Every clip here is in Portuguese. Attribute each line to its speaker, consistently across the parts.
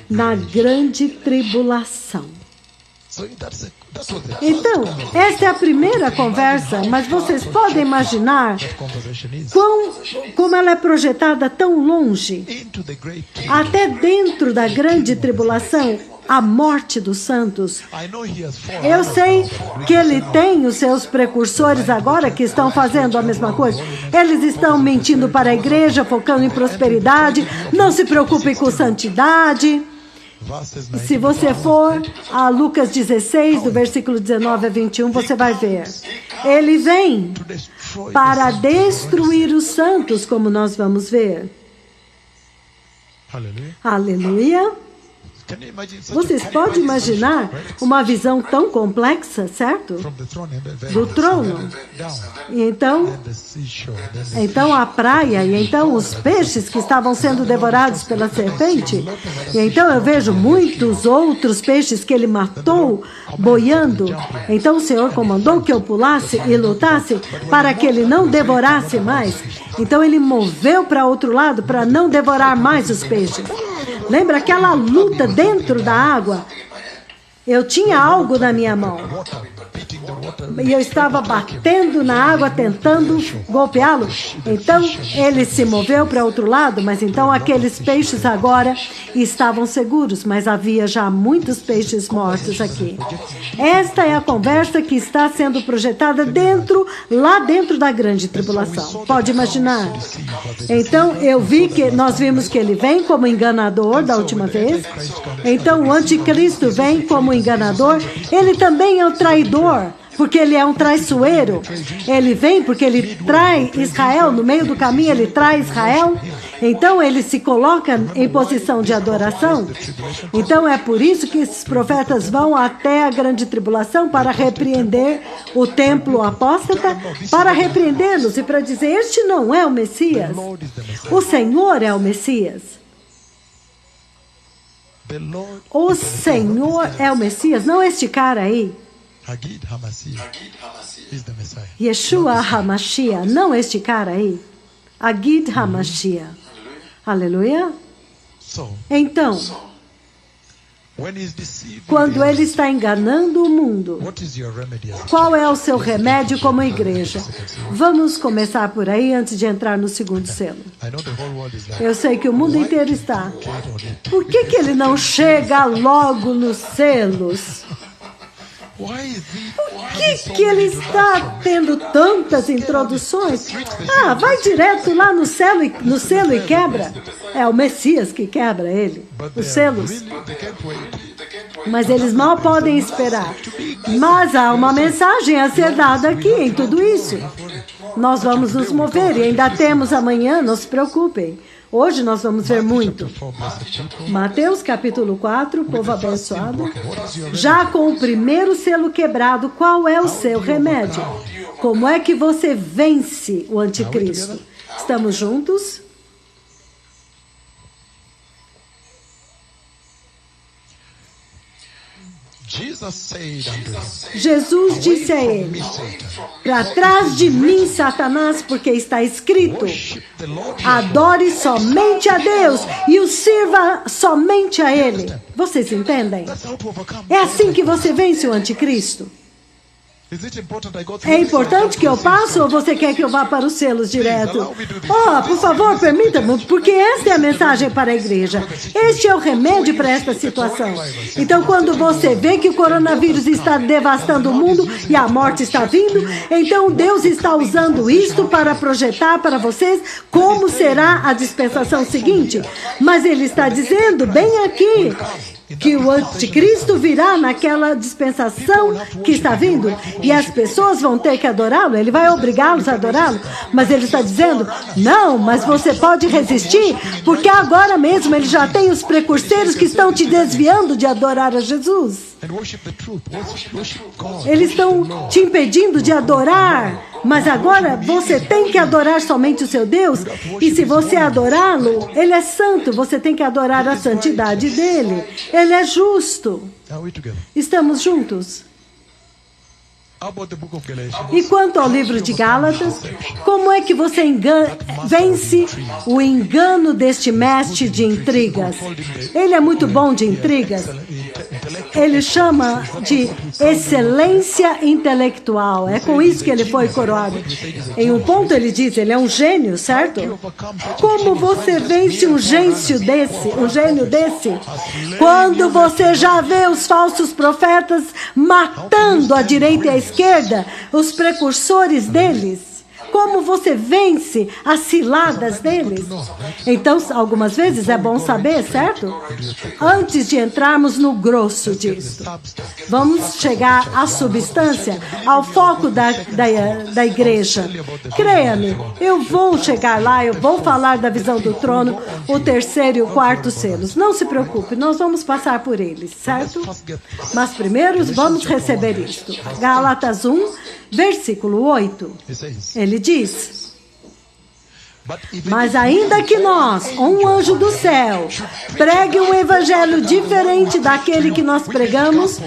Speaker 1: Na grande tribulação. Então, esta é a primeira conversa, mas vocês podem imaginar como ela é projetada tão longe, até dentro da grande tribulação, a morte dos santos. Eu sei que ele tem os seus precursores agora que estão fazendo a mesma coisa. Eles estão mentindo para a igreja, focando em prosperidade, não se preocupem com santidade. Se você for a Lucas 16, do versículo 19 a 21, você vai ver. Ele vem para destruir os santos, como nós vamos ver. Aleluia. Vocês podem imaginar uma visão tão complexa, certo? Do trono. E então a praia, e então os peixes que estavam sendo devorados pela serpente. E então eu vejo muitos outros peixes que ele matou boiando. Então o Senhor comandou que eu pulasse e lutasse para que ele não devorasse mais. Então ele moveu para outro lado para não devorar mais os peixes. Lembra aquela luta dentro da água? Eu tinha algo na minha mão. E eu estava batendo na água, tentando golpeá-lo. Então, ele se moveu para outro lado, mas então aqueles peixes agora estavam seguros, mas havia já muitos peixes mortos aqui. Esta é a conversa que está sendo projetada lá dentro da grande tribulação. Pode imaginar? Então, nós vimos que ele vem como enganador da última vez. Então, o anticristo vem como enganador. Ele também é o traidor, porque ele é um traiçoeiro. Ele vem porque ele trai Israel, no meio do caminho ele trai Israel. Então ele se coloca em posição de adoração. Então é por isso que esses profetas vão até a grande tribulação para repreender o templo apóstata, para repreendê-los e para dizer, este não é o Messias. O Senhor é o Messias. O Senhor é o Messias, não este cara aí. Yeshua HaMashiach, não este cara aí. Agid HaMashiach. Aleluia. Então, quando ele está enganando o mundo, qual é o seu remédio como igreja? Vamos começar por aí antes de entrar no segundo selo. Eu sei que o mundo inteiro está. Por que ele não chega logo nos selos? Por que ele está tendo tantas introduções? Vai direto lá no selo e quebra. É o Messias que quebra ele, os selos. Mas eles mal podem esperar. Mas há uma mensagem a ser dada aqui em tudo isso. Nós vamos nos mover e ainda temos amanhã, não se preocupem. Hoje nós vamos ver muito. Mateus capítulo 4, povo abençoado. Já com o primeiro selo quebrado, qual é o seu remédio? Como é que você vence o anticristo? Estamos juntos? Jesus disse a ele, para trás de mim, Satanás, porque está escrito, adore somente a Deus e o sirva somente a Ele. Vocês entendem? É assim que você vence o anticristo. É importante que eu passe ou você quer que eu vá para os selos direto? Por favor, permita-me, porque esta é a mensagem para a igreja. Este é o remédio para esta situação. Então, quando você vê que o coronavírus está devastando o mundo e a morte está vindo, então Deus está usando isto para projetar para vocês como será a dispensação seguinte. Mas Ele está dizendo bem aqui que o anticristo virá naquela dispensação que está vindo e as pessoas vão ter que adorá-lo, ele vai obrigá-los a adorá-lo, mas ele está dizendo, não, mas você pode resistir, porque agora mesmo ele já tem os precursores que estão te desviando de adorar a Jesus. Eles estão te impedindo de adorar, mas agora você tem que adorar somente o seu Deus, e se você adorá-lo, ele é santo, você tem que adorar a santidade dele. Ele é justo. Estamos juntos? E quanto ao livro de Gálatas, como é que você vence o engano deste mestre de intrigas? Ele é muito bom de intrigas. Ele chama de excelência intelectual. É com isso que ele foi coroado. Em um ponto ele diz, ele é um gênio, certo? Como você vence um gênio desse? Quando você já vê os falsos profetas matando a direita e a esquerda, os precursores deles. Como você vence as ciladas deles? Então, algumas vezes é bom saber, certo? Antes de entrarmos no grosso disso, vamos chegar à substância, ao foco da igreja. Creia-me, eu vou chegar lá, eu vou falar da visão do trono, o terceiro e o quarto selos. Não se preocupe, nós vamos passar por eles, certo? Mas primeiro vamos receber isto. Gálatas 1, versículo 8. Ele diz: mas ainda que nós, ou um anjo do céu, pregue um evangelho diferente daquele que nós pregamos,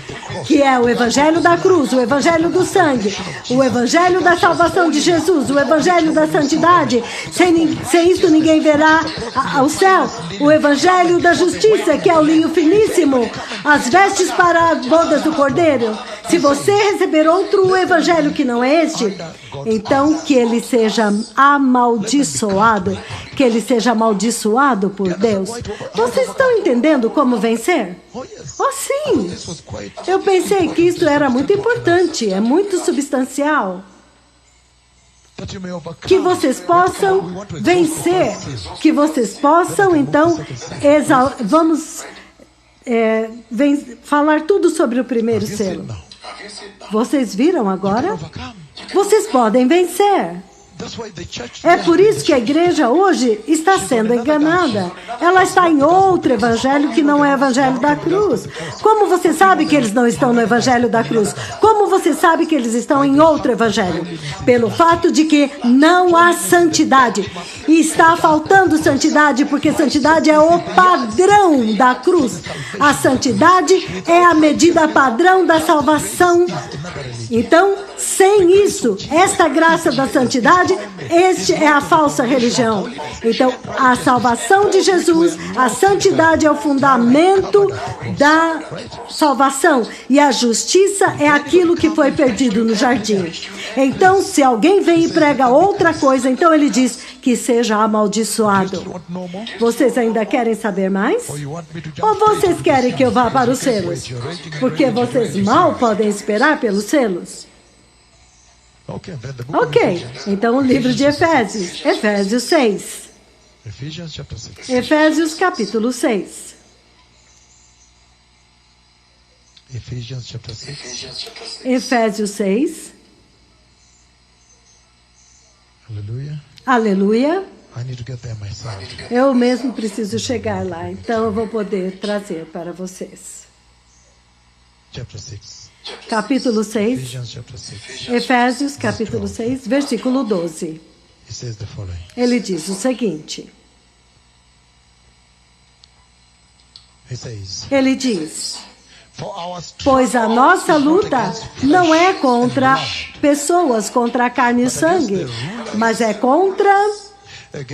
Speaker 1: que é o evangelho da cruz, o evangelho do sangue, o evangelho da salvação de Jesus, o evangelho da santidade, sem isso ninguém verá ao céu, o evangelho da justiça, que é o linho finíssimo, as vestes para as bodas do Cordeiro. Se você receber outro evangelho que não é este, então que ele seja amaldiçoado, que ele seja amaldiçoado por Deus. Vocês estão entendendo como vencer? Oh, sim! Eu pensei que isso era muito importante, é muito substancial. Que vocês possam vencer, que vocês possam, então, vamos falar tudo sobre o primeiro selo. Vocês viram agora? Vocês podem vencer. É por isso que a igreja hoje está sendo enganada. Ela está em outro evangelho que não é o evangelho da cruz. Como você sabe que eles não estão no evangelho da cruz? Como você sabe que eles estão em outro evangelho? Pelo fato de que não há santidade. E está faltando santidade, porque santidade é o padrão da cruz. A santidade é a medida padrão da salvação. Então, sem isso, esta graça da santidade, este é a falsa religião. Então, a salvação de Jesus, a santidade é o fundamento da salvação. E a justiça é aquilo que foi perdido no jardim. Então, se alguém vem e prega outra coisa, então ele diz que seja amaldiçoado. Vocês ainda querem saber mais? Ou vocês querem que eu vá para os selos? Porque vocês mal podem esperar pelos selos. Ok, então o livro de Efésios, Efésios 6. Efésios capítulo 6. Efésios 6. Aleluia. Eu mesmo preciso chegar lá, então eu vou poder trazer para vocês. Capítulo 6, Efésios, capítulo 6, versículo 12. Ele diz o seguinte. Ele diz: pois a nossa luta não é contra pessoas, contra a carne e sangue, mas é contra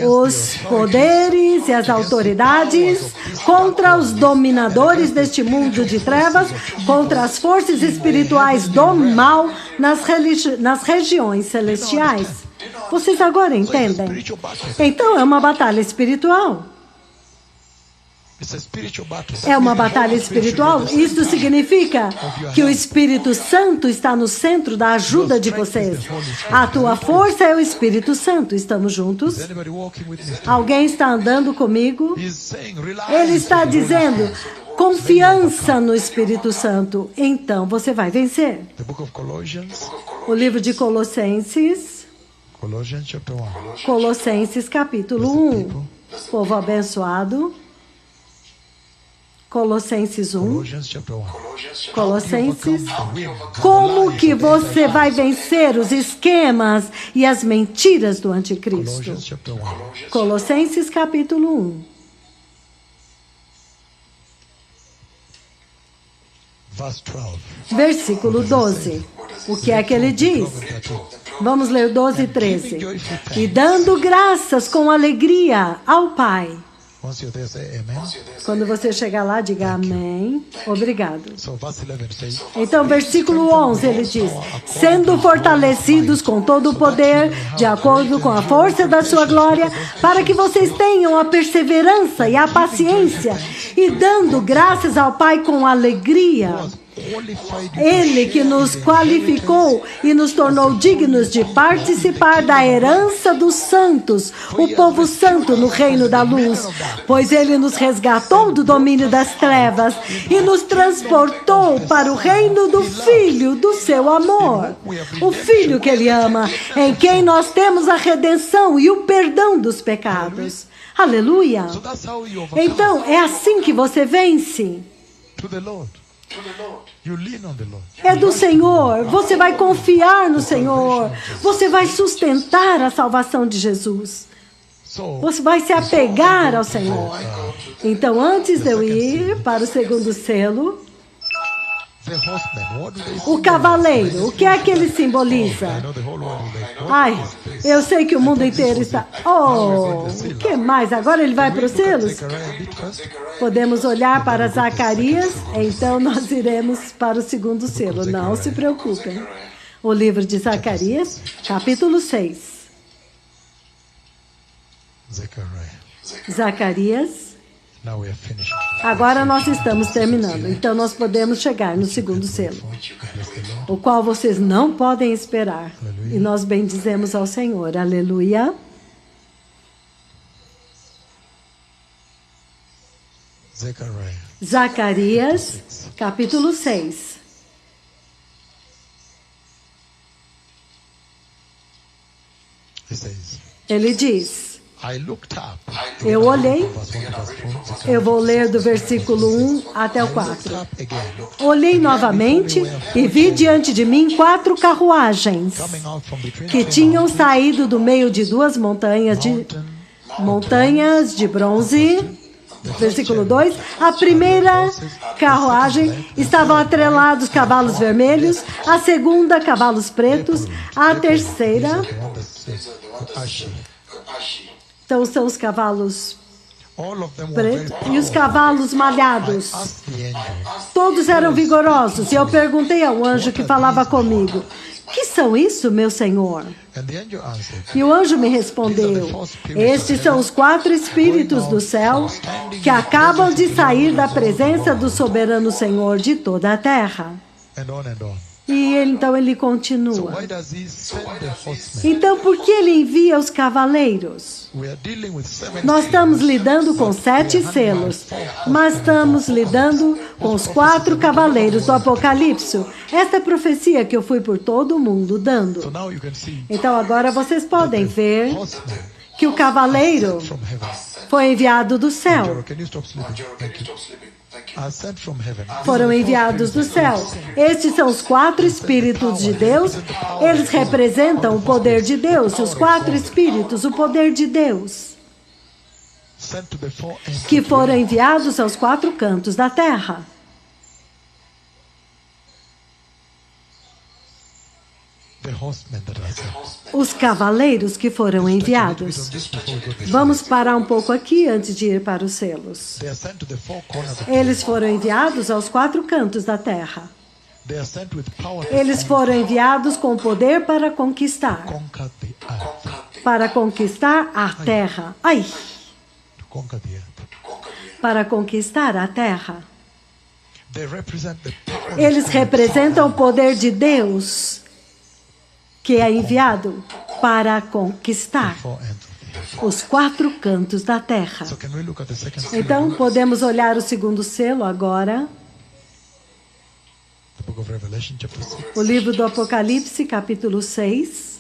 Speaker 1: os poderes e as autoridades, contra os dominadores deste mundo de trevas, contra as forças espirituais do mal nas regiões celestiais. Vocês agora entendem? Então é uma batalha espiritual. É uma batalha espiritual. Isso significa que o Espírito Santo está no centro da ajuda de vocês. A tua força é o Espírito Santo. Estamos juntos? Alguém está andando comigo? Ele está dizendo: confiança no Espírito Santo. Então você vai vencer. O livro de Colossenses. Colossenses capítulo 1. Povo abençoado. Colossenses 1. Colossenses. Como que você vai vencer os esquemas e as mentiras do anticristo? Colossenses capítulo 1. Versículo 12. O que é que ele diz? Vamos ler 12 e 13. E dando graças com alegria ao Pai. Quando você chegar lá, diga amém. Obrigado. Então, versículo 11, ele diz: sendo fortalecidos com todo o poder, de acordo com a força da sua glória, para que vocês tenham a perseverança e a paciência, e dando graças ao Pai com alegria. Ele que nos qualificou e nos tornou dignos de participar da herança dos santos, o povo santo no reino da luz, pois ele nos resgatou do domínio das trevas e nos transportou para o reino do Filho do seu amor, o Filho que ele ama, em quem nós temos a redenção e o perdão dos pecados. Aleluia! Então, é assim que você vence. É do Senhor. Você vai confiar no Senhor. Você vai sustentar a salvação de Jesus. Você vai se apegar ao Senhor. Então, antes de eu ir para o segundo selo, o cavaleiro, o que é que ele simboliza? Ai, eu sei que o mundo inteiro está... Oh, o que mais? Agora ele vai para os selos? Podemos olhar para Zacarias, então nós iremos para o segundo selo. Não se preocupem. O livro de Zacarias, capítulo 6. Zacarias. Agora nós estamos terminando, então nós podemos chegar no segundo selo, o qual vocês não podem esperar. E nós bendizemos ao Senhor. Aleluia. Zacarias, capítulo 6. Ele diz: eu olhei, eu vou ler do versículo 1 até o 4. Olhei novamente e vi diante de mim 4 carruagens que tinham saído do meio de 2 montanhas de bronze. Versículo 2. A primeira carruagem estavam atrelados cavalos vermelhos, a segunda cavalos pretos, a terceira... Então são os cavalos pretos e os cavalos malhados. Todos eram vigorosos. E eu perguntei ao anjo que falava comigo: que são isso, meu Senhor? E o anjo me respondeu: estes são os 4 espíritos do céu que acabam de sair da presença do soberano Senhor de toda a terra. E então ele continua. Então, por que ele envia os cavaleiros? Nós estamos lidando com 7 selos, mas estamos lidando com os 4 cavaleiros do Apocalipse. Esta é a profecia que eu fui por todo o mundo dando. Então, agora vocês podem ver que o cavaleiro foi enviado do céu. Foram enviados do céu. Estes são os 4 Espíritos de Deus. Eles representam o poder de Deus. Os 4 Espíritos, o poder de Deus, que foram enviados aos 4 cantos da terra. Os cavaleiros que foram enviados. Vamos parar um pouco aqui antes de ir para os selos. Eles foram enviados aos 4 cantos da terra. Eles foram enviados com poder para conquistar. Para conquistar a terra. Ai! Para conquistar a terra. Eles representam o poder de Deus, que é enviado para conquistar os 4 cantos da terra. Então, podemos olhar o segundo selo agora. O livro do Apocalipse, capítulo 6.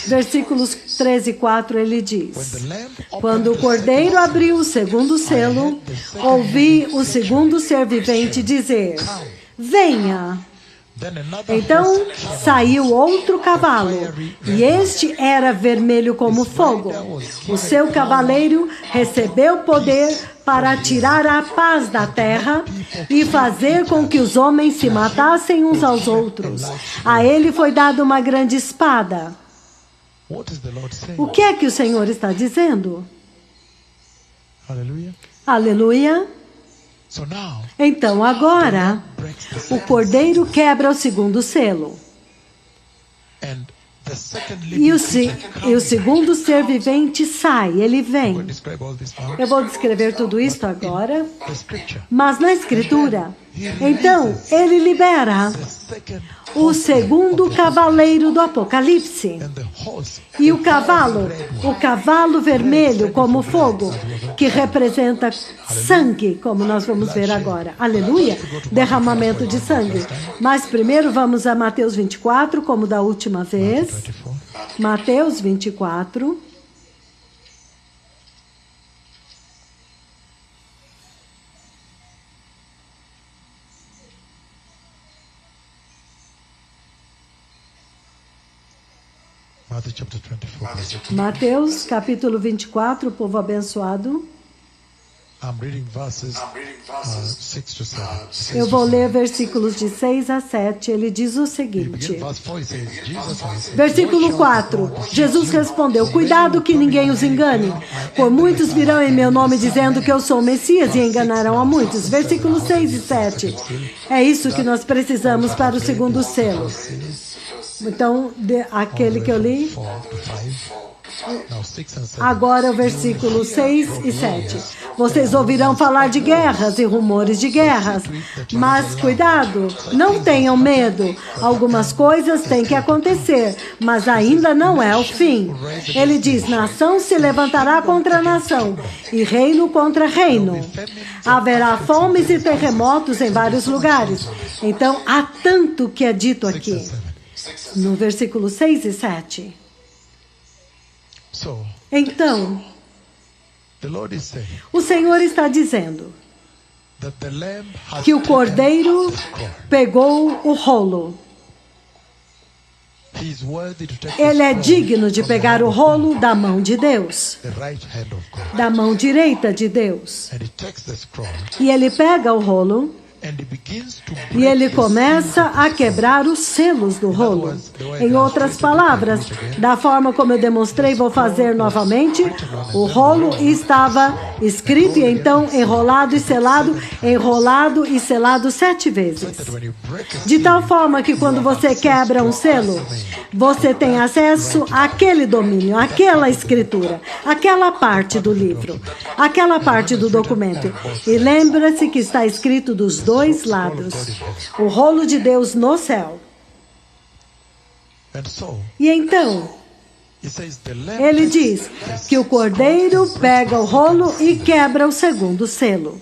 Speaker 1: Versículos 13 e 4, ele diz: quando o Cordeiro abriu o segundo selo, ouvi o segundo ser vivente dizer: venha. Então saiu outro cavalo, e este era vermelho como fogo. O seu cavaleiro recebeu poder para tirar a paz da terra e fazer com que os homens se matassem uns aos outros. A ele foi dada uma grande espada. O que é que o Senhor está dizendo? Aleluia. Então agora, o cordeiro quebra o segundo selo. E o segundo ser vivente sai, ele vem. Eu vou descrever tudo isso agora, mas na Escritura. Então, ele libera o segundo cavaleiro do Apocalipse. E o cavalo vermelho como fogo, que representa sangue, como nós vamos ver agora. Aleluia! Derramamento de sangue. Mas primeiro vamos a Mateus 24, como da última vez. Mateus 24. Mateus capítulo 24, o povo abençoado. Eu vou ler versículos de 6 a 7. Ele diz o seguinte. Versículo 4. Jesus respondeu: cuidado que ninguém os engane. Por muitos virão em meu nome dizendo que eu sou o Messias e enganarão a muitos. Versículos 6 e 7. É isso que nós precisamos para o segundo selo. Então, aquele que eu li. Agora o versículo 6 e 7. Vocês ouvirão falar de guerras e rumores de guerras. Mas cuidado, não tenham medo. Algumas coisas têm que acontecer, mas ainda não é o fim. Ele diz: nação se levantará contra nação e reino contra reino. Haverá fomes e terremotos em vários lugares. Então, há tanto que é dito aqui. No versículo 6 e 7. Então, o Senhor está dizendo que o cordeiro pegou o rolo. Ele é digno de pegar o rolo da mão de Deus, da mão direita de Deus. E ele pega o rolo e ele começa a quebrar os selos do rolo. Em outras palavras, da forma como eu demonstrei, vou fazer novamente. O rolo estava escrito e então enrolado e selado 7 vezes. De tal forma que quando você quebra um selo, você tem acesso àquele domínio, àquela escritura, àquela parte do livro, àquela parte do documento. E lembra-se que está escrito dos dois lados. O rolo de Deus no céu. E então, ele diz que o cordeiro pega o rolo e quebra o segundo selo.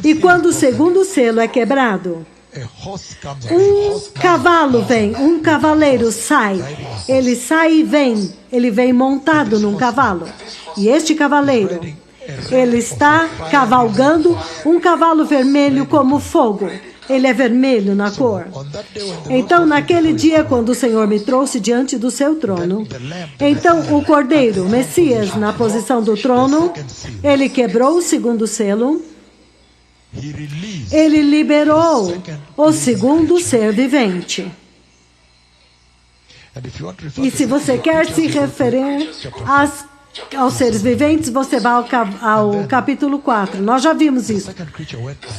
Speaker 1: E quando o segundo selo é quebrado, um cavalo vem, um cavaleiro sai. Ele sai e vem. Ele vem montado num cavalo. E este cavaleiro, ele está cavalgando um cavalo vermelho como fogo. Ele é vermelho na cor. Então, naquele dia, quando o Senhor me trouxe diante do seu trono, então o cordeiro, o Messias, na posição do trono, ele quebrou o segundo selo. Ele liberou o segundo ser vivente. E se você quer se referir aos seres viventes, você vai ao capítulo 4. Nós já vimos isso.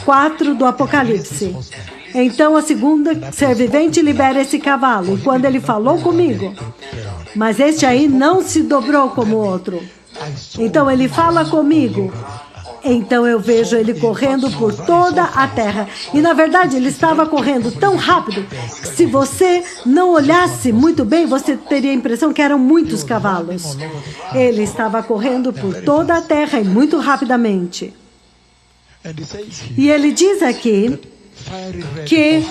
Speaker 1: 4 do Apocalipse. Então, a segunda ser vivente libera esse cavalo. E quando ele falou comigo, mas este aí não se dobrou como o outro. Então, ele fala comigo. Então eu vejo ele correndo por toda a terra. E na verdade ele estava correndo tão rápido que se você não olhasse muito bem, você teria a impressão que eram muitos cavalos. Ele estava correndo por toda a terra e muito rapidamente. E ele diz aqui que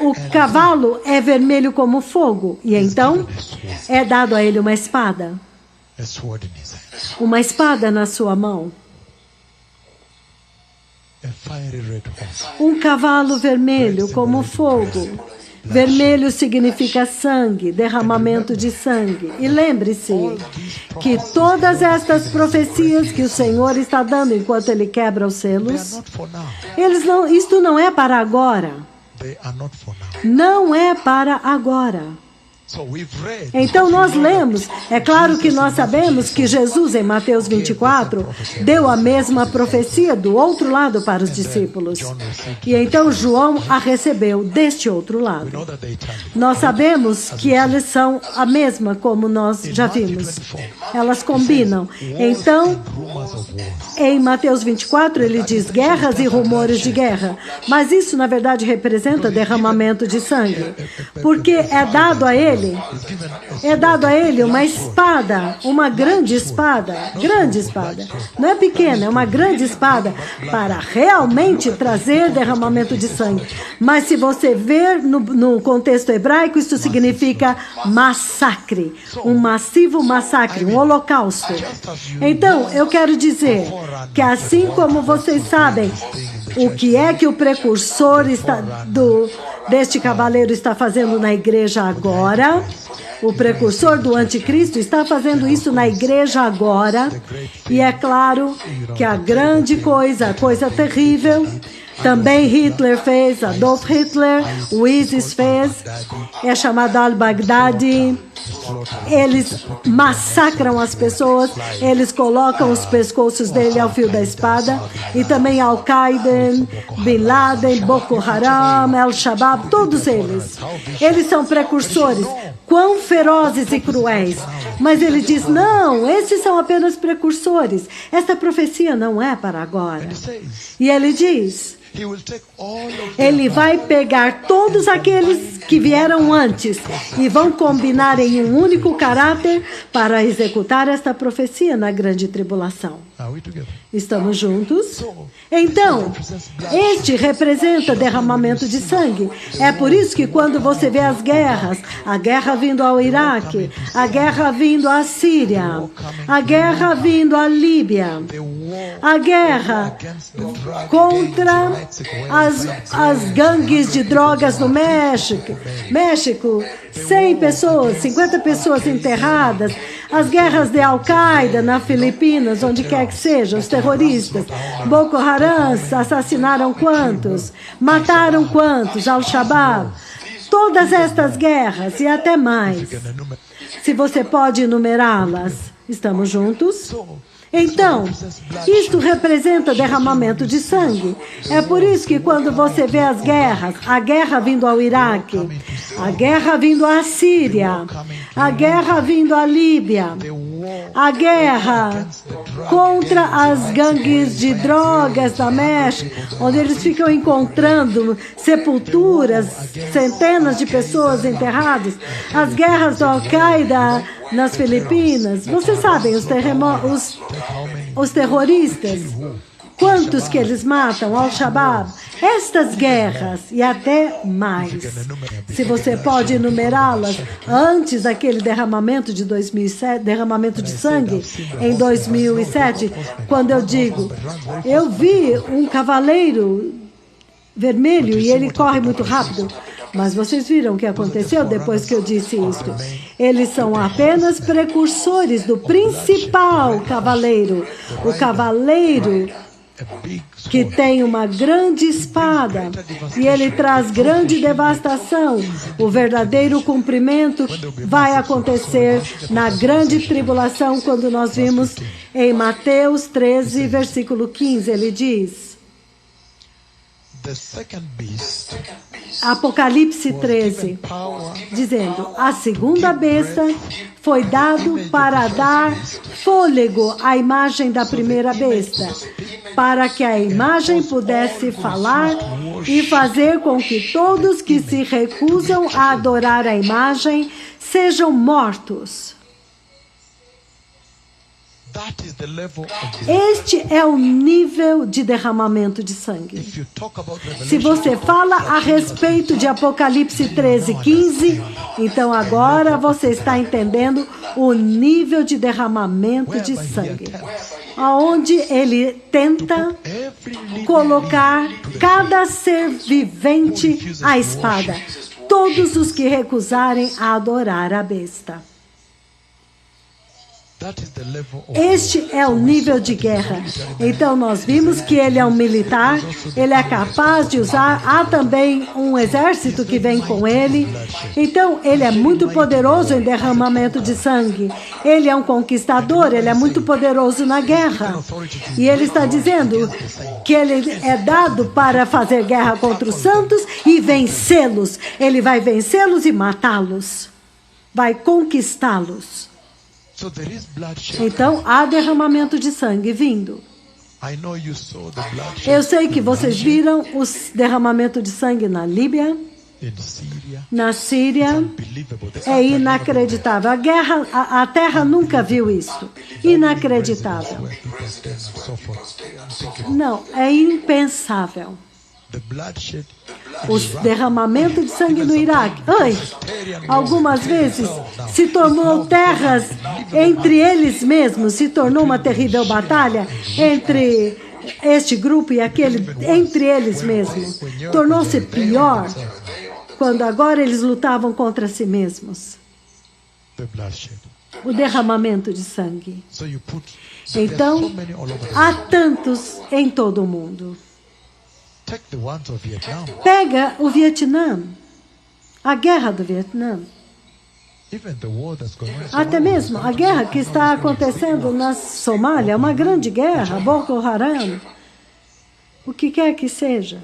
Speaker 1: o cavalo é vermelho como fogo. E então é dado a ele uma espada. Uma espada na sua mão. Um cavalo vermelho como fogo. Vermelho significa sangue, derramamento de sangue. E lembre-se que todas estas profecias que o Senhor está dando enquanto Ele quebra os selos, isto não é para agora. Não é para agora. Então nós lemos, é claro que nós sabemos que Jesus em Mateus 24 deu a mesma profecia do outro lado para os discípulos. E então João a recebeu deste outro lado. Nós sabemos que elas são a mesma, como nós já vimos. Elas combinam. Então, em Mateus 24 ele diz guerras e rumores de guerra. Mas isso na verdade representa derramamento de sangue. Porque é dado a ele uma espada, uma grande espada, não é pequena, é uma grande espada para realmente trazer derramamento de sangue. Mas se você ver no contexto hebraico, isso significa massacre, um massivo massacre, um holocausto. Então, eu quero dizer que assim como vocês sabem o que é que o precursor deste cavaleiro está fazendo na igreja agora, o precursor do anticristo está fazendo isso na igreja agora, e é claro que a grande coisa, a coisa terrível, também Hitler fez, Adolf Hitler, o ISIS fez, é chamado al-Baghdadi. Eles massacram as pessoas, eles colocam os pescoços dele ao fio da espada, e também Al-Qaeda, Bin Laden, Boko Haram, Al-Shabaab, todos eles. Eles são precursores, quão ferozes e cruéis. Mas ele diz, não, esses são apenas precursores. Esta profecia não é para agora. E ele diz, ele vai pegar todos aqueles que vieram antes e vão combinar em um único caráter para executar esta profecia na grande tribulação. Estamos juntos? Então, este representa derramamento de sangue. É por isso que quando você vê as guerras, a guerra vindo ao Iraque, a guerra vindo à Síria, a guerra vindo à Líbia, a guerra contra as gangues de drogas no México, 100 pessoas, 50 pessoas enterradas, as guerras de Al-Qaeda na Filipinas, onde quer que seja, os terroristas, Boko Haram, assassinaram quantos? Mataram quantos? Al-Shabaab. Todas estas guerras e até mais. Se você pode enumerá-las, estamos juntos? Então, isto representa derramamento de sangue. É por isso que quando você vê as guerras, a guerra vindo ao Iraque, a guerra vindo à Síria, a guerra vindo à Líbia, a guerra contra as gangues de drogas da México, onde eles ficam encontrando sepulturas, centenas de pessoas enterradas, as guerras do Al-Qaeda nas Filipinas, vocês sabem, os terroristas, quantos que eles matam, Al-Shabaab, estas guerras e até mais. Se você pode enumerá-las antes daquele derramamento de 2007, derramamento de sangue em 2007, quando eu digo, eu vi um cavaleiro vermelho e ele corre muito rápido. Mas vocês viram o que aconteceu depois que eu disse isto. Eles são apenas precursores do principal cavaleiro. O cavaleiro que tem uma grande espada e ele traz grande devastação. O verdadeiro cumprimento vai acontecer na grande tribulação, quando nós vimos em Mateus 13, versículo 15, ele diz... Apocalipse 13, dizendo, a segunda besta foi dado para dar fôlego à imagem da primeira besta, para que a imagem pudesse falar e fazer com que todos que se recusam a adorar a imagem sejam mortos. Este é o nível de derramamento de sangue. Se você fala a respeito de Apocalipse 13, 15, então agora você está entendendo o nível de derramamento de sangue. Onde ele tenta colocar cada ser vivente à espada. todos os que recusarem a adorar a besta. Este é o nível de guerra. Então nós vimos que ele é um militar, ele é capaz de usar, há também um exército que vem com ele. Então ele é muito poderoso em derramamento de sangue. Ele é um conquistador, ele é muito poderoso na guerra. E ele está dizendo que ele é dado para fazer guerra contra os santos e vencê-los. Ele vai vencê-los e matá-los. Vai conquistá-los. Então, há derramamento de sangue vindo. Eu sei que vocês viram o derramamento de sangue na Líbia, na Síria. É inacreditável. A guerra, a terra nunca viu isso. Inacreditável. Não, é impensável. O derramamento de sangue no Iraque, algumas vezes se tornou terras entre eles mesmos, se tornou uma terrível batalha entre este grupo e aquele, entre eles mesmos. Tornou-se pior quando agora eles lutavam contra si mesmos. O derramamento de sangue. Então, há tantos em todo o mundo. Pega o Vietnã, a guerra do Vietnã. Até mesmo a guerra que está acontecendo na Somália, uma grande guerra, Boko Haram, o que quer que seja.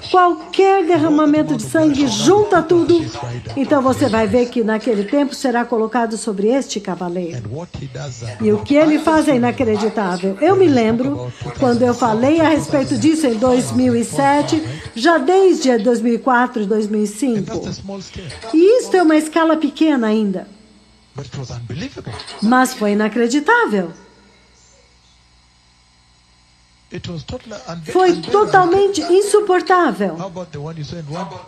Speaker 1: Qualquer derramamento de sangue, junta tudo. Então você vai ver que naquele tempo será colocado sobre este cavaleiro. E o que ele faz é inacreditável. Eu me lembro, quando eu falei a respeito disso em 2007, já desde 2004 e 2005. E isso é uma escala pequena ainda. Mas foi inacreditável. Foi totalmente insuportável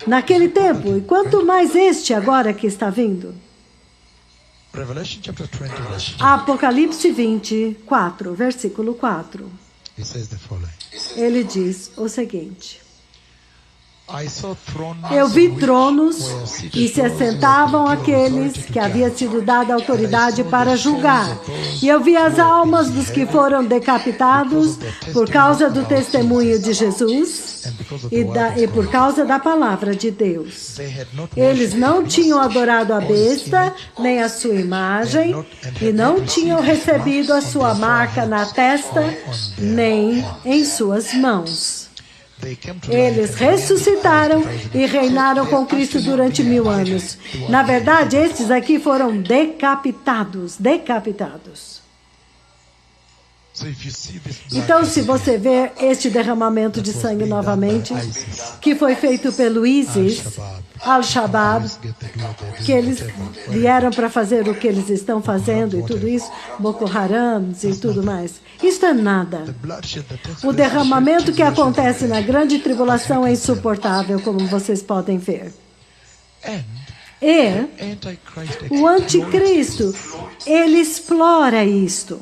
Speaker 1: naquele tempo. E quanto mais este agora que está vindo. Apocalipse 24, versículo 4. Ele diz o seguinte: eu vi tronos e se assentavam aqueles que havia sido dada autoridade para julgar. E eu vi as almas dos que foram decapitados por causa do testemunho de Jesus e por causa da palavra de Deus. Eles não tinham adorado a besta, nem a sua imagem, e não tinham recebido a sua marca na testa, nem em suas mãos. Eles ressuscitaram e reinaram com Cristo durante 1000 anos. Na verdade, estes aqui foram decapitados. Então, se você ver este derramamento de sangue novamente, que foi feito pelo ISIS, Al-Shabaab, que eles vieram para fazer o que eles estão fazendo e tudo isso, Boko Haram e tudo mais. Isso é nada. O derramamento que acontece na grande tribulação é insuportável, como vocês podem ver. E o anticristo, ele explora isto.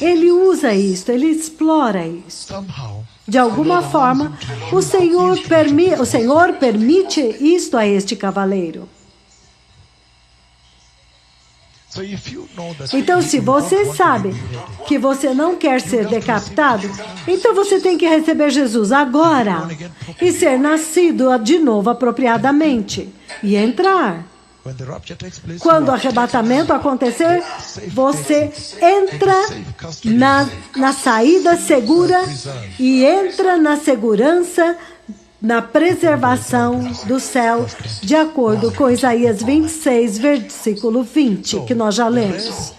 Speaker 1: Ele usa isto, ele explora isto. De alguma forma, o Senhor permite isto a este cavaleiro. Então, se você sabe que você não quer ser decapitado, então você tem que receber Jesus agora e ser nascido de novo apropriadamente e entrar. Quando o arrebatamento acontecer, você entra na saída segura e entra na segurança, na preservação do céu, de acordo com Isaías 26, versículo 20, que nós já lemos.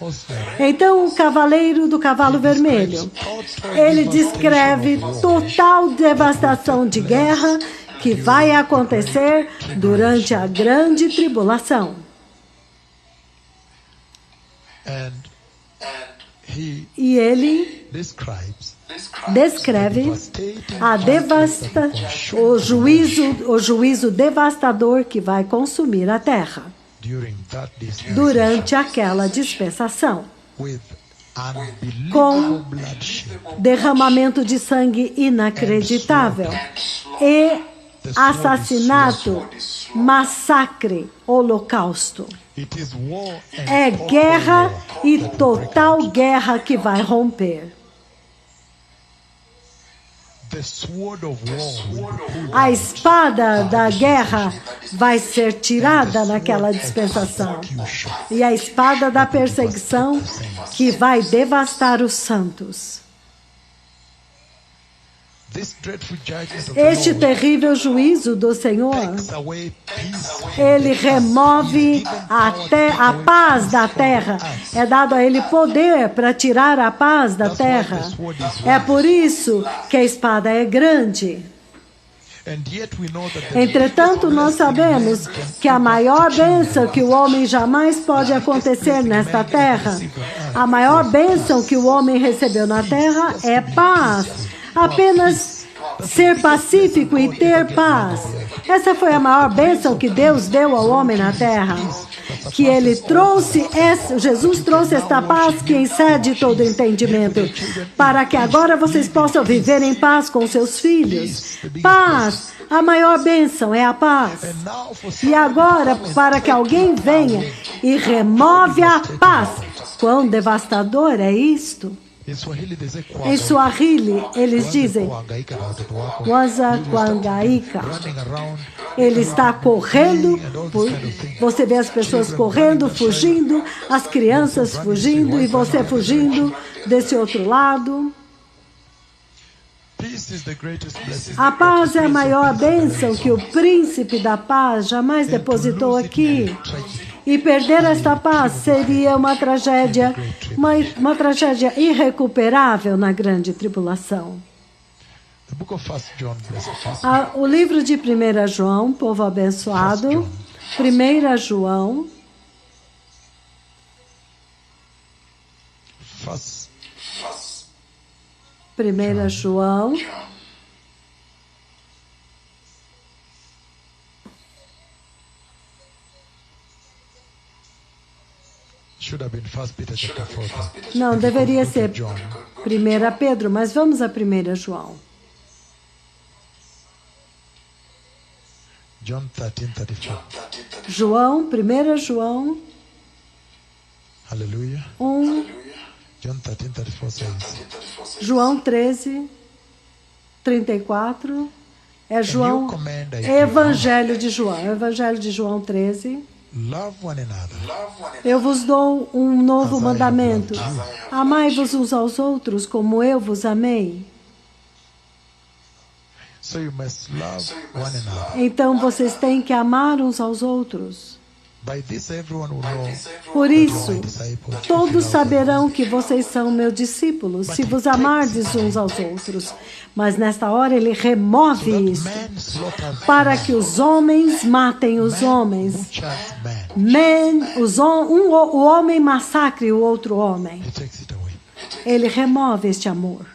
Speaker 1: Então, o cavaleiro do cavalo vermelho, ele descreve total devastação de guerra que vai acontecer durante a grande tribulação. E ele descreve o juízo devastador que vai consumir a terra durante aquela dispensação. com derramamento de sangue inacreditável e assassinato, massacre, holocausto. É guerra e total guerra que vai romper. A espada da guerra vai ser tirada naquela dispensação. E a espada da perseguição que vai devastar os santos. Este terrível juízo do Senhor, ele remove a paz da terra. É dado a ele poder para tirar a paz da terra. É por isso que a espada é grande. Entretanto, nós sabemos que a maior bênção que o homem jamais pode acontecer nesta terra, a maior bênção que o homem recebeu na terra é paz. Apenas ser pacífico e ter paz. Essa foi a maior bênção que Deus deu ao homem na terra. Que ele trouxe, Jesus trouxe esta paz que excede todo entendimento, para que agora vocês possam viver em paz com seus filhos. Paz, a maior bênção é a paz. E agora, para que alguém venha e remove a paz, quão devastador é isto? Em Swahili, eles dizem Waza Kwangaika. Ele está correndo, você vê as pessoas correndo, fugindo, as crianças fugindo e você fugindo desse outro lado. A paz é a maior bênção que o príncipe da paz jamais depositou aqui. E perder esta paz seria uma tragédia irrecuperável na grande tribulação. O livro de 1 João, povo abençoado, 1 João, Primeira João, não, deveria ser 1 Pedro, mas vamos a 1 João. João, 1 João,
Speaker 2: Aleluia.
Speaker 1: 1, João 13, 34, é João, Evangelho de João 13. Eu vos dou um novo mandamento. Amai-vos uns aos outros como eu vos amei. Então vocês têm que amar uns aos outros. Por isso, todos saberão que vocês são meus discípulos, se vos amardes uns aos outros. Mas nesta hora ele remove isso, para que os homens matem os homens. O homem massacre o outro homem. Ele remove este amor.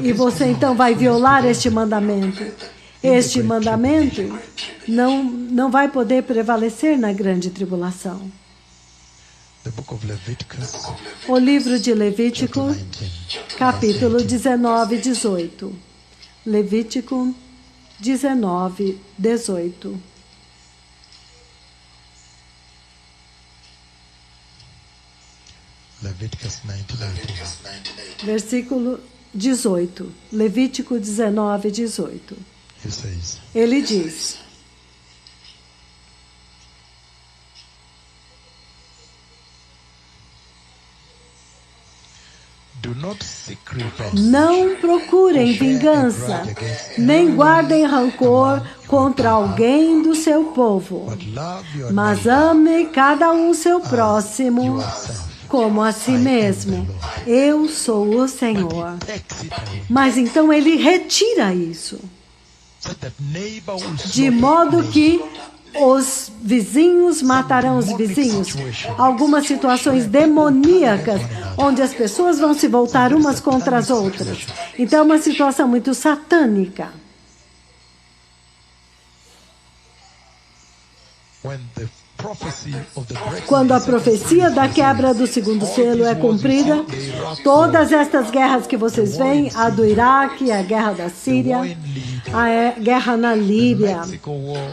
Speaker 1: E você então vai violar este mandamento. Este mandamento não vai poder prevalecer na grande tribulação. O livro de Levítico, capítulo 19, 18. Levítico 19, 18. Versículo 18. Levítico 19, 18. Ele diz: não procurem vingança, nem guardem rancor contra alguém do seu povo, mas ame cada um seu próximo como a si mesmo. Eu sou o Senhor. Mas então ele retira isso, de modo que os vizinhos matarão os vizinhos. Algumas situações demoníacas, onde as pessoas vão se voltar umas contra as outras. Então é uma situação muito satânica. Quando a profecia da quebra do segundo selo é cumprida, todas estas guerras que vocês veem, a do Iraque, a guerra da Síria, a guerra na Líbia,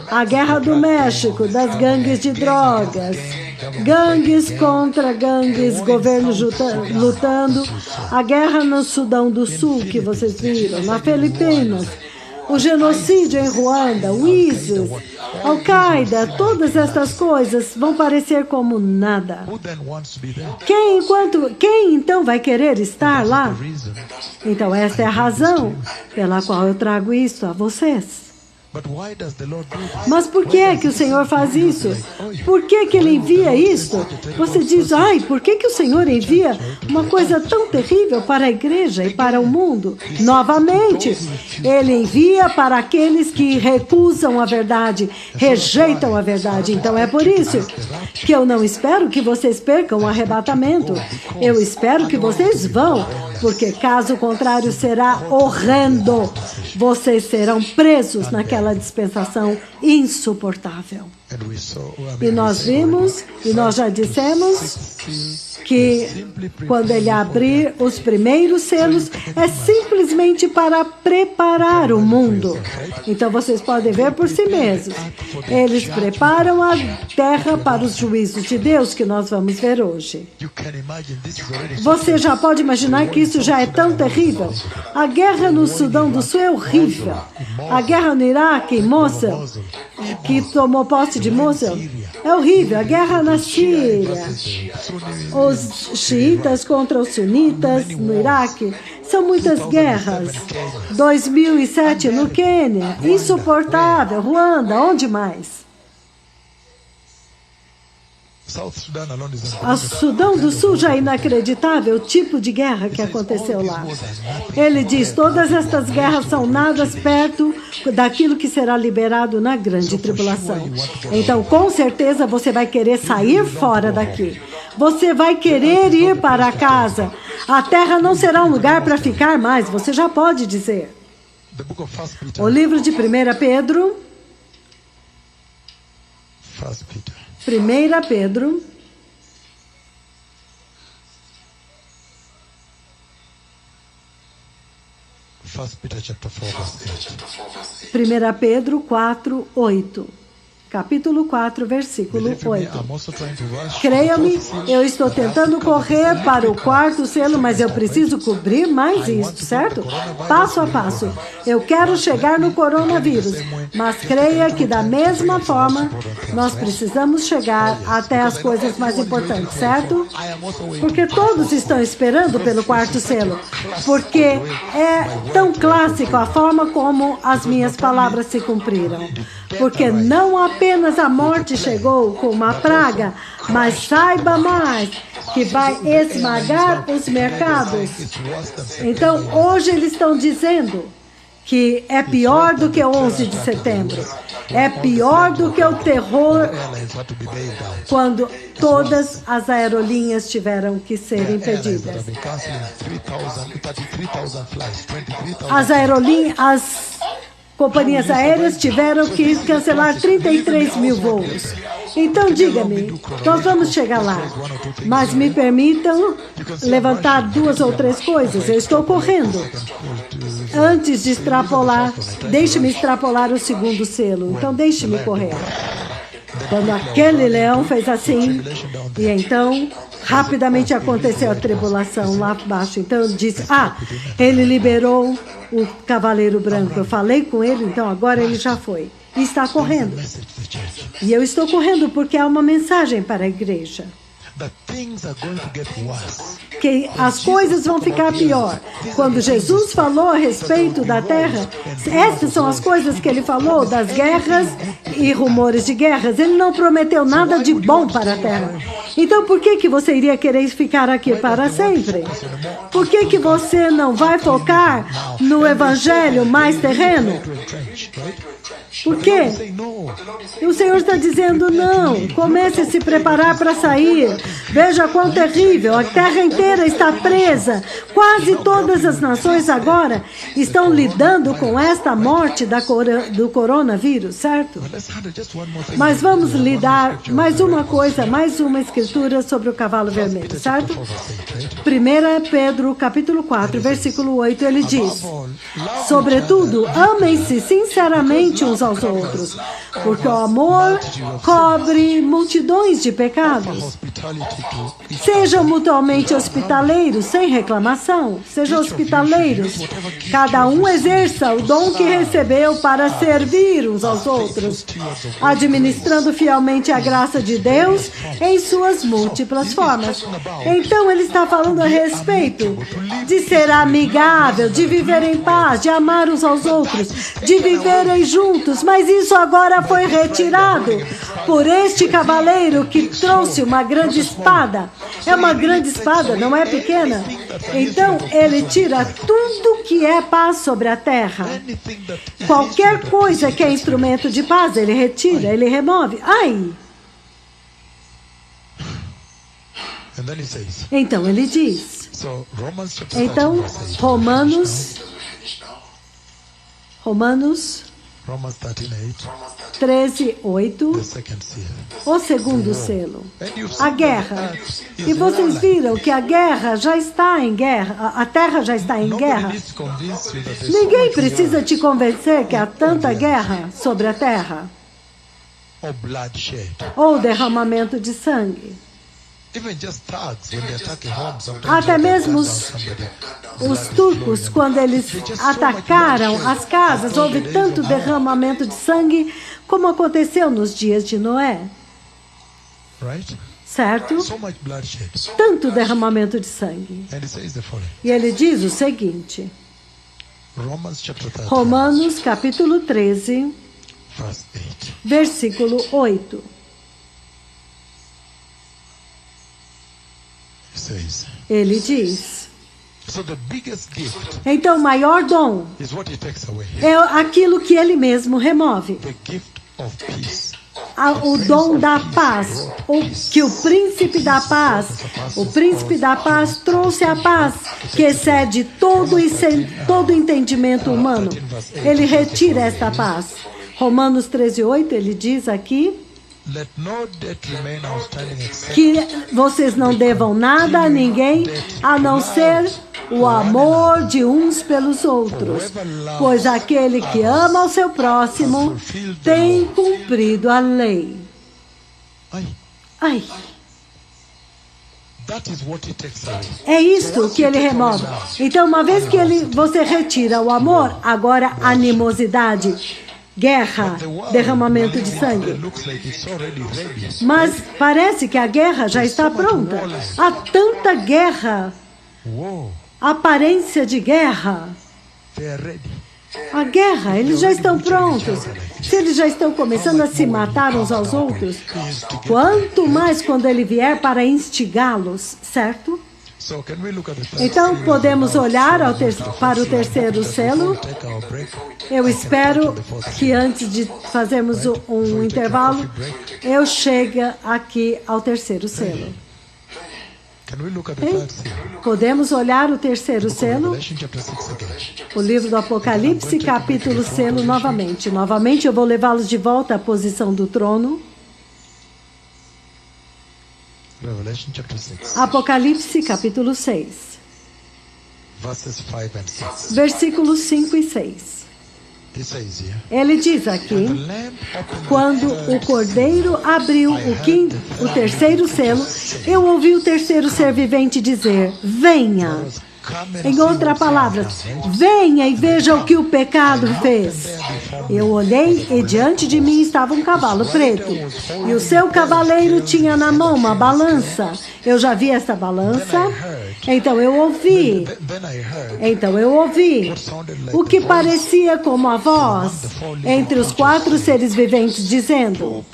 Speaker 1: a guerra do México, das gangues de drogas, gangues contra gangues, governos lutando, a guerra no Sudão do Sul, que vocês viram, na Filipinas, o genocídio em Ruanda, o ISIS, Al-Qaeda, todas essas coisas vão parecer como nada. Quem então vai querer estar lá? Então esta é a razão pela qual eu trago isso a vocês. Mas por que é que o Senhor faz isso? Por que que Ele envia isso? Você diz, por que que o Senhor envia uma coisa tão terrível para a igreja e para o mundo? Novamente, Ele envia para aqueles que recusam a verdade, rejeitam a verdade. Então é por isso que eu não espero que vocês percam o arrebatamento. Eu espero que vocês vão, porque caso contrário será horrendo. Vocês serão presos naquela dispensação insuportável. E nós vimos, e nós já dissemos, que quando Ele abrir os primeiros selos, é simplesmente para preparar o mundo. Então vocês podem ver por si mesmos. Eles preparam a terra para os juízos de Deus que nós vamos ver hoje. Você já pode imaginar que isso já é tão terrível? A guerra no Sudão do Sul é horrível. A guerra no Iraque, em Mosul, que tomou posse de Mosul, é horrível. A guerra na Síria, os xiitas contra os sunitas no Iraque, são muitas guerras. 2007 no Quênia, insuportável. Ruanda, onde mais? A Sudão do Sul já é inacreditável o tipo de guerra que aconteceu lá. Ele diz, todas estas guerras são nada perto daquilo que será liberado na grande tribulação. Então, com certeza, você vai querer sair fora daqui. Você vai querer ir para casa. A terra não será um lugar para ficar mais, você já pode dizer. O livro de 1 Pedro. 1 Pedro. Primeira Pedro 4, 8. Capítulo 4, versículo 8. Creia-me, eu estou tentando correr para o quarto selo, mas eu preciso cobrir mais isso, certo? Passo a passo. Eu quero chegar no coronavírus, mas creia que da mesma forma nós precisamos chegar até as coisas mais importantes, certo? Porque todos estão esperando pelo quarto selo, porque é tão clássico a forma como as minhas palavras se cumpriram. Porque não apenas a morte chegou com uma praga, mas saiba mais, que vai esmagar os mercados. Então, hoje eles estão dizendo que é pior do que o 11 de setembro. É pior do que o terror quando todas as aerolinhas tiveram que ser impedidas. As companhias aéreas tiveram que cancelar 33 mil voos. Então, diga-me, nós vamos chegar lá. Mas me permitam levantar 2 ou 3 coisas. Eu estou correndo. Antes de extrapolar, deixe-me extrapolar o segundo selo. Então, deixe-me correr. Quando aquele leão fez assim, e então rapidamente aconteceu a tribulação lá abaixo. Então eu disse, ele liberou o cavaleiro branco. Eu falei com ele, então agora ele já foi. E está correndo. E eu estou correndo porque há uma mensagem para a igreja. Que as coisas vão ficar pior. Quando Jesus falou a respeito da terra, essas são as coisas que ele falou, das guerras e rumores de guerras. Ele não prometeu nada de bom para a terra. Então por que você iria querer ficar aqui para sempre? Por que você não vai focar no evangelho mais terreno? Por quê? E o Senhor está dizendo, não, comece a se preparar para sair. Veja quão terrível, a terra inteira está presa. Quase todas as nações agora estão lidando com esta morte do coronavírus, certo? Mas vamos lidar mais uma coisa, mais uma escritura sobre o cavalo vermelho, certo? 1 Pedro, capítulo 4, versículo 8, ele diz, sobretudo, amem-se sinceramente uns aos outros, porque o amor cobre multidões de pecados. Sejam mutuamente hospitaleiros, sem reclamação. Sejam hospitaleiros. Cada um exerça o dom que recebeu para servir uns aos outros, administrando fielmente a graça de Deus em suas múltiplas formas. Então, ele está falando a respeito de ser amigável, de viver em paz, de amar uns aos outros, de viverem juntos, mas isso agora foi retirado por este cavaleiro que trouxe uma grande espada. É uma grande espada, não é pequena. Então, ele tira tudo que é paz sobre a terra. Qualquer coisa que é instrumento de paz, ele retira, ele remove. Ai! Então, ele diz. Então, Romanos 13:8, o segundo selo, a guerra. E vocês viram que a guerra já está em guerra, a terra já está em guerra. Ninguém precisa te convencer que há tanta guerra sobre a terra, ou derramamento de sangue. Até mesmo os turcos, quando eles atacaram as casas, houve tanto derramamento de sangue como aconteceu nos dias de Noé. Certo? Tanto derramamento de sangue. E ele diz o seguinte, Romanos capítulo 13, versículo 8. Ele diz, então o maior dom é aquilo que ele mesmo remove. O dom da paz, que o príncipe da paz trouxe a paz que excede todo entendimento humano. Ele retira esta paz. Romanos 13:8, ele diz aqui, que vocês não devam nada a ninguém, a não ser o amor de uns pelos outros, pois aquele que ama o seu próximo tem cumprido a lei. Ai. É isto que ele remove. Então, uma vez que você retira o amor, agora animosidade, guerra, derramamento de sangue. Mas parece que a guerra já está pronta. Há tanta guerra, aparência de guerra. A guerra, eles já estão prontos. Se eles já estão começando a se matar uns aos outros, quanto mais quando ele vier para instigá-los, certo? Então, podemos olhar para o terceiro selo. Eu espero que antes de fazermos um intervalo, eu chegue aqui ao terceiro selo. Podemos olhar o terceiro selo? O livro do Apocalipse, capítulo selo, novamente. Novamente, eu vou levá-los de volta à posição do trono. Apocalipse, capítulo 6. Versículos 5 e 6. Ele diz aqui, quando o Cordeiro abriu o terceiro selo, eu ouvi o terceiro ser vivente dizer, venha. Em outras palavras, venha e veja o que o pecado fez. Eu olhei e diante de mim estava um cavalo preto. E o seu cavaleiro tinha na mão uma balança. Eu já vi essa balança. Então eu ouvi. O que parecia como a voz entre os 4 seres viventes dizendo: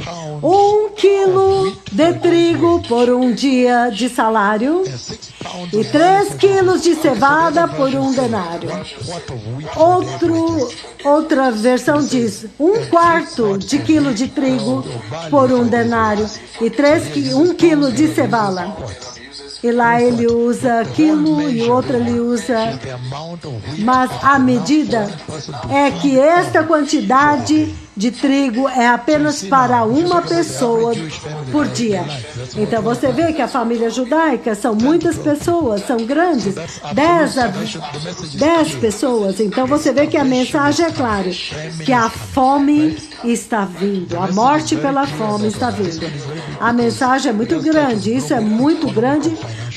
Speaker 1: 1 quilo de trigo por um dia de salário e 3 quilos de cevada por um denário. Outra versão diz 1/4 de quilo de trigo por um denário e 1 quilo de cevada. E lá ele usa quilo e o outro ele usa. Mas a medida é que esta quantidade de trigo é apenas para uma pessoa por dia. Então você vê que a família judaica são muitas pessoas, são grandes, 10 pessoas. Então você vê que a mensagem é clara, que a fome está vindo, a morte pela fome está vindo. A mensagem é muito grande, isso é muito grande,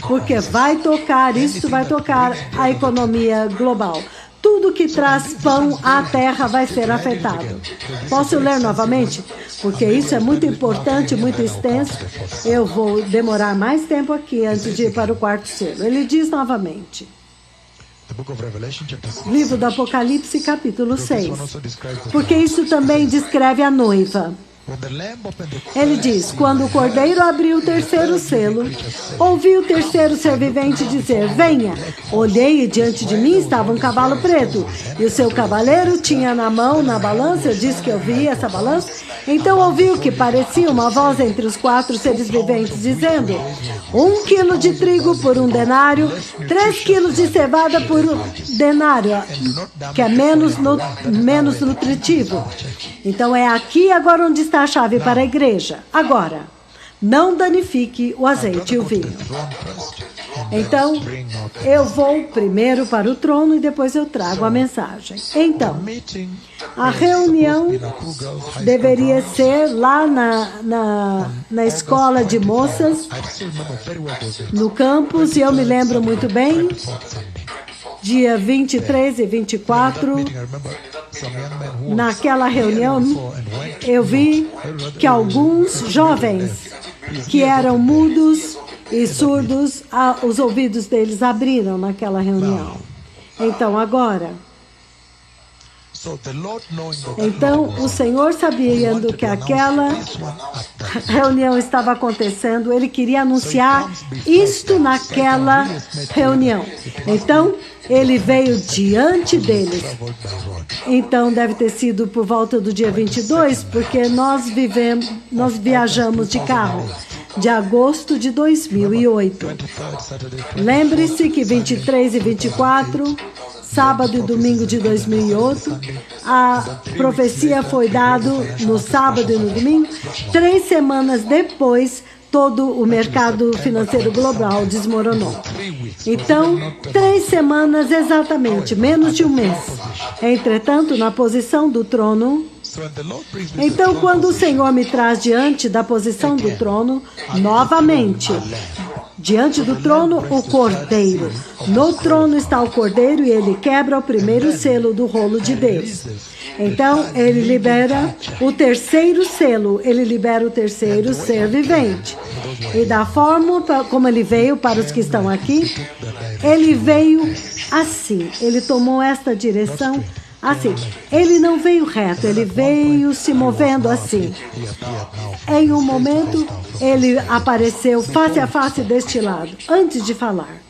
Speaker 1: porque isso vai tocar a economia global. Tudo que traz pão à terra vai ser afetado. Posso ler novamente? Porque isso é muito importante, muito extenso. Eu vou demorar mais tempo aqui antes de ir para o 4º selo. Ele diz novamente. Livro do Apocalipse, capítulo 6. Porque isso também descreve a noiva. Ele diz: quando o cordeiro abriu o 3º selo, ouvi o 3º ser vivente dizer: venha. Olhei e diante de mim estava um cavalo preto, e o seu cavaleiro tinha na mão, na balança. Eu disse que eu vi essa balança. Então ouvi o que parecia uma voz entre os 4 seres viventes dizendo: 1 quilo de trigo por um denário, 3 quilos de cevada por um denário, que é menos nutritivo. Então é aqui agora onde está a chave para a igreja. Agora, não danifique o azeite e o vinho. Então, eu vou primeiro para o trono e depois eu trago a mensagem. Então, a reunião deveria ser lá na escola de moças, no campus, e eu me lembro muito bem, dia 23 e 24, naquela reunião, eu vi que alguns jovens que eram mudos e surdos, os ouvidos deles abriram naquela reunião. Então, agora... Então, o Senhor, sabendo que aquela reunião estava acontecendo, Ele queria anunciar isto naquela reunião. Então, Ele veio diante deles. Então, deve ter sido por volta do dia 22, porque nós viajamos de carro, de agosto de 2008. Lembre-se que 23 e 24... sábado e domingo de 2008, a profecia foi dada no sábado e no domingo. 3 semanas depois, todo o mercado financeiro global desmoronou. Então, 3 semanas exatamente, menos de um mês. Entretanto, na posição do trono... Então, quando o Senhor me traz diante da posição do trono, novamente... Diante do trono, o cordeiro. No trono está o cordeiro e ele quebra o primeiro selo do rolo de Deus. Então, ele libera o 3º selo, ele libera o 3º ser vivente. E da forma como ele veio para os que estão aqui, ele veio assim, ele tomou esta direção assim. Ele não veio reto, ele veio se movendo assim. Em um momento, ele apareceu face a face deste lado, antes de falar,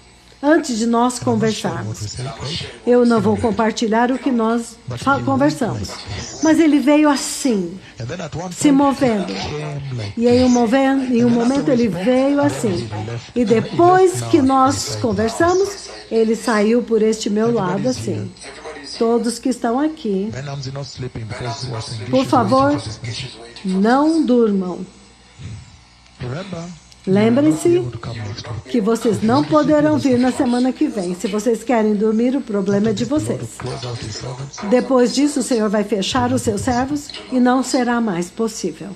Speaker 1: antes de nós conversarmos. Eu não vou compartilhar o que nós conversamos, mas ele veio assim, se movendo. E em um momento ele veio assim. E depois que nós conversamos, ele saiu por este meu lado assim. Todos que estão aqui, por favor, não durmam. Lembrem-se que vocês não poderão vir na semana que vem. Se vocês querem dormir, o problema é de vocês. Depois disso, o Senhor vai fechar os seus servos e não será mais possível.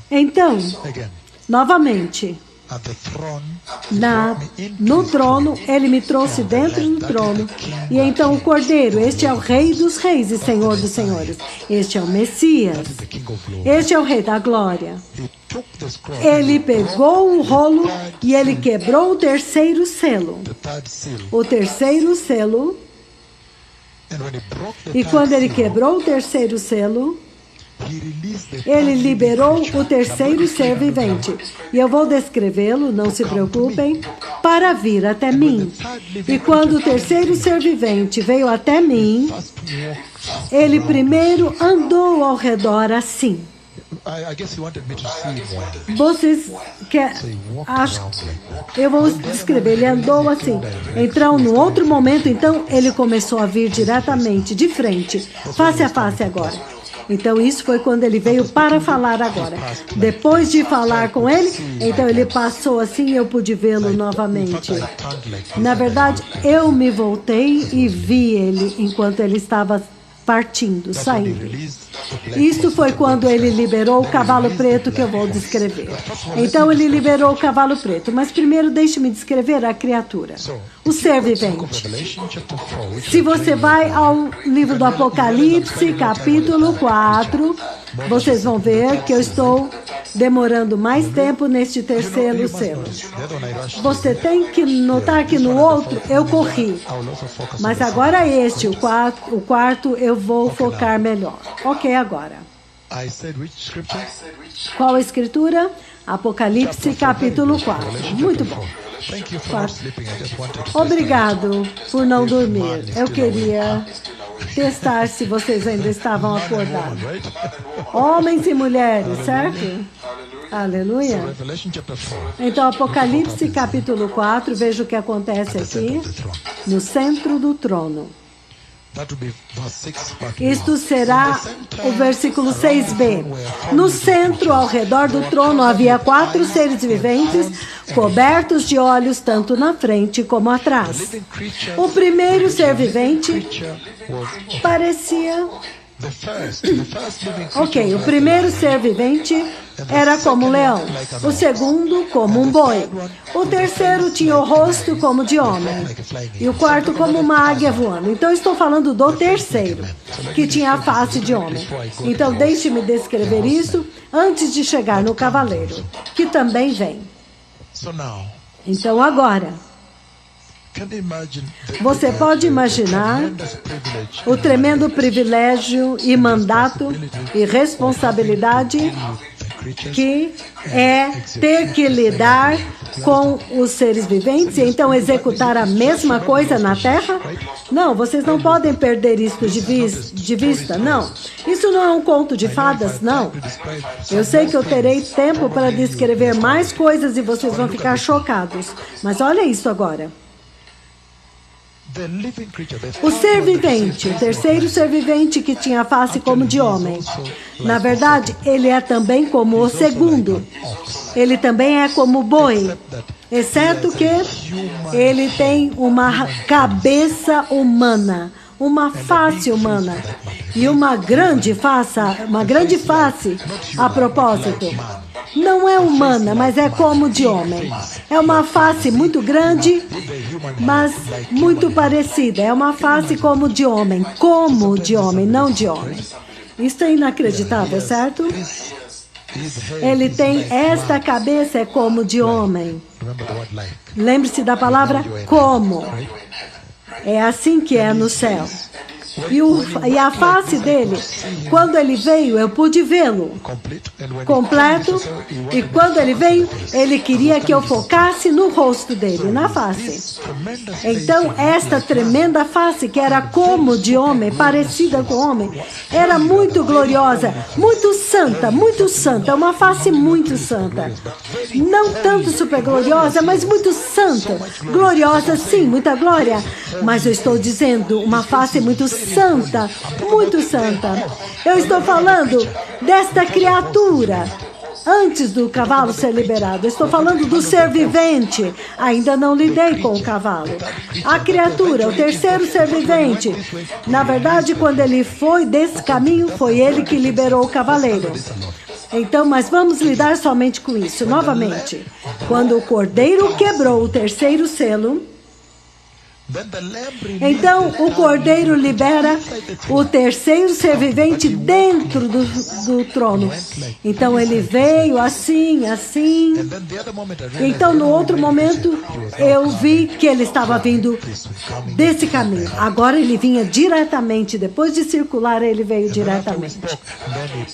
Speaker 1: Então, novamente, no trono, ele me trouxe dentro do trono. E então o Cordeiro, este é o Rei dos Reis e Senhor dos Senhores. Este é o Messias. Este é o Rei da Glória. Ele pegou o rolo e ele quebrou o terceiro selo. O terceiro selo. E quando ele quebrou o terceiro selo, ele liberou o terceiro ser vivente. E eu vou descrevê-lo, não se preocupem, para vir até mim. E quando o terceiro ser vivente veio até mim, ele primeiro andou ao redor assim. Vocês querem... Eu vou descrever. Ele andou assim. Então, no outro momento, então, ele começou a vir diretamente, de frente, face a face agora. Então, isso foi quando ele veio para falar agora. Depois de falar com ele, então ele passou assim e eu pude vê-lo novamente. Na verdade, eu me voltei e vi ele enquanto ele estava partindo, saindo. Isso foi quando ele liberou o cavalo preto que eu vou descrever. Então ele liberou o cavalo preto. Mas primeiro deixe-me descrever a criatura, o ser vivente. Se você vai ao livro do Apocalipse, capítulo 4, vocês vão ver que eu estou demorando mais tempo neste terceiro selo. Você tem que notar que no outro eu corri. Mas agora este, o quarto, eu vou focar melhor. Ok, agora. Qual a escritura? Apocalipse, capítulo 4. Muito bom. Obrigado por não dormir. Eu queria testar se vocês ainda estavam acordados. Homens e mulheres, certo? Aleluia. Então, Apocalipse, capítulo 4, veja o que acontece aqui, no centro do trono. Isto será o versículo 6b. No centro, ao redor do trono, havia 4 seres viventes, cobertos de olhos tanto na frente como atrás. O primeiro ser vivente parecia... Ok, o primeiro ser vivente era como um leão, o segundo como um boi, o terceiro tinha o rosto como de homem e o quarto como uma águia voando. Então estou falando do terceiro, que tinha a face de homem. Então deixe-me descrever isso antes de chegar no cavaleiro, que também vem. Então agora, você pode imaginar o tremendo privilégio e mandato e responsabilidade que é ter que lidar com os seres viventes e então executar a mesma coisa na Terra? Não, vocês não podem perder isso de vista, não. Isso não é um conto de fadas, não. Eu sei que eu terei tempo para descrever mais coisas e vocês vão ficar chocados. Mas olha isso agora. O ser vivente, o terceiro ser vivente que tinha a face como de homem. Na verdade, ele é também como o segundo. Ele também é como o boi, exceto que ele tem uma cabeça humana, uma face humana e uma grande face a propósito. Não é humana, mas é como de homem. É uma face muito grande, mas muito parecida. É uma face como de homem, não de homem. Isso é inacreditável, certo? Ele tem esta cabeça, é como de homem. Lembre-se da palavra como. É assim que é no céu. E a face dele, quando ele veio, eu pude vê-lo completo. E quando ele veio, ele queria que eu focasse no rosto dele, na face. Então, esta tremenda face, que era como de homem, parecida com homem, era muito gloriosa, muito santa, uma face muito santa. Não tanto super gloriosa, mas muito santa. Gloriosa, sim, muita glória. Mas eu estou dizendo, uma face muito santa, muito santa. Eu estou falando desta criatura antes do cavalo ser liberado. Eu estou falando do ser vivente. Ainda não lidei com o cavalo. A criatura, o terceiro ser vivente. Na verdade, quando ele foi desse caminho, foi ele que liberou o cavaleiro. Então, mas vamos lidar somente com isso, novamente. Quando o cordeiro quebrou o terceiro selo, então o cordeiro libera o terceiro ser vivente dentro do trono. Então ele veio assim. Então no outro momento eu vi que ele estava vindo desse caminho. Agora ele vinha diretamente, depois de circular ele veio diretamente.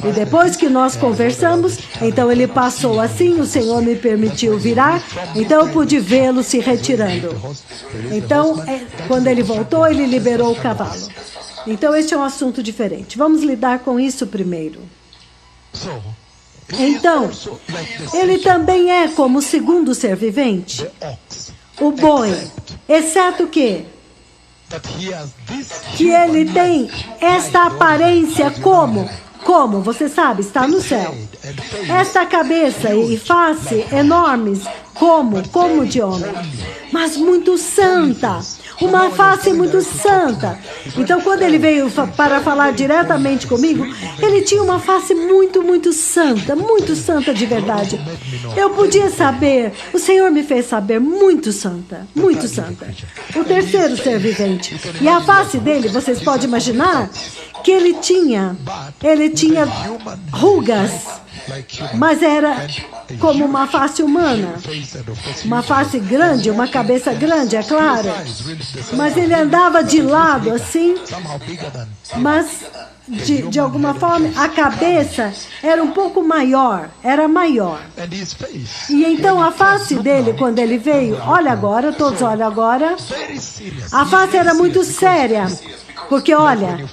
Speaker 1: E depois que nós conversamos, então ele passou assim, o Senhor me permitiu virar, então eu pude vê-lo se retirando. Então quando ele voltou, ele liberou o cavalo. Então, este é um assunto diferente. Vamos lidar com isso primeiro. Então, ele também é como o segundo ser vivente, o boi, exceto que ele tem esta aparência como, você sabe, está no céu. Esta cabeça e face enormes, como de homem, mas muito santa. Uma face muito santa. Então, quando ele veio para falar diretamente comigo, ele tinha uma face muito santa de verdade. Eu podia saber, o Senhor me fez saber, muito santa. O terceiro ser vivente. E a face dele, vocês podem imaginar que ele tinha rugas, mas era como uma face humana, uma face grande, uma cabeça grande, é claro, mas ele andava de lado assim, mas de alguma forma a cabeça era um pouco maior, e então a face dele, quando ele veio, todos olham agora, a face era muito séria. Porque, olha,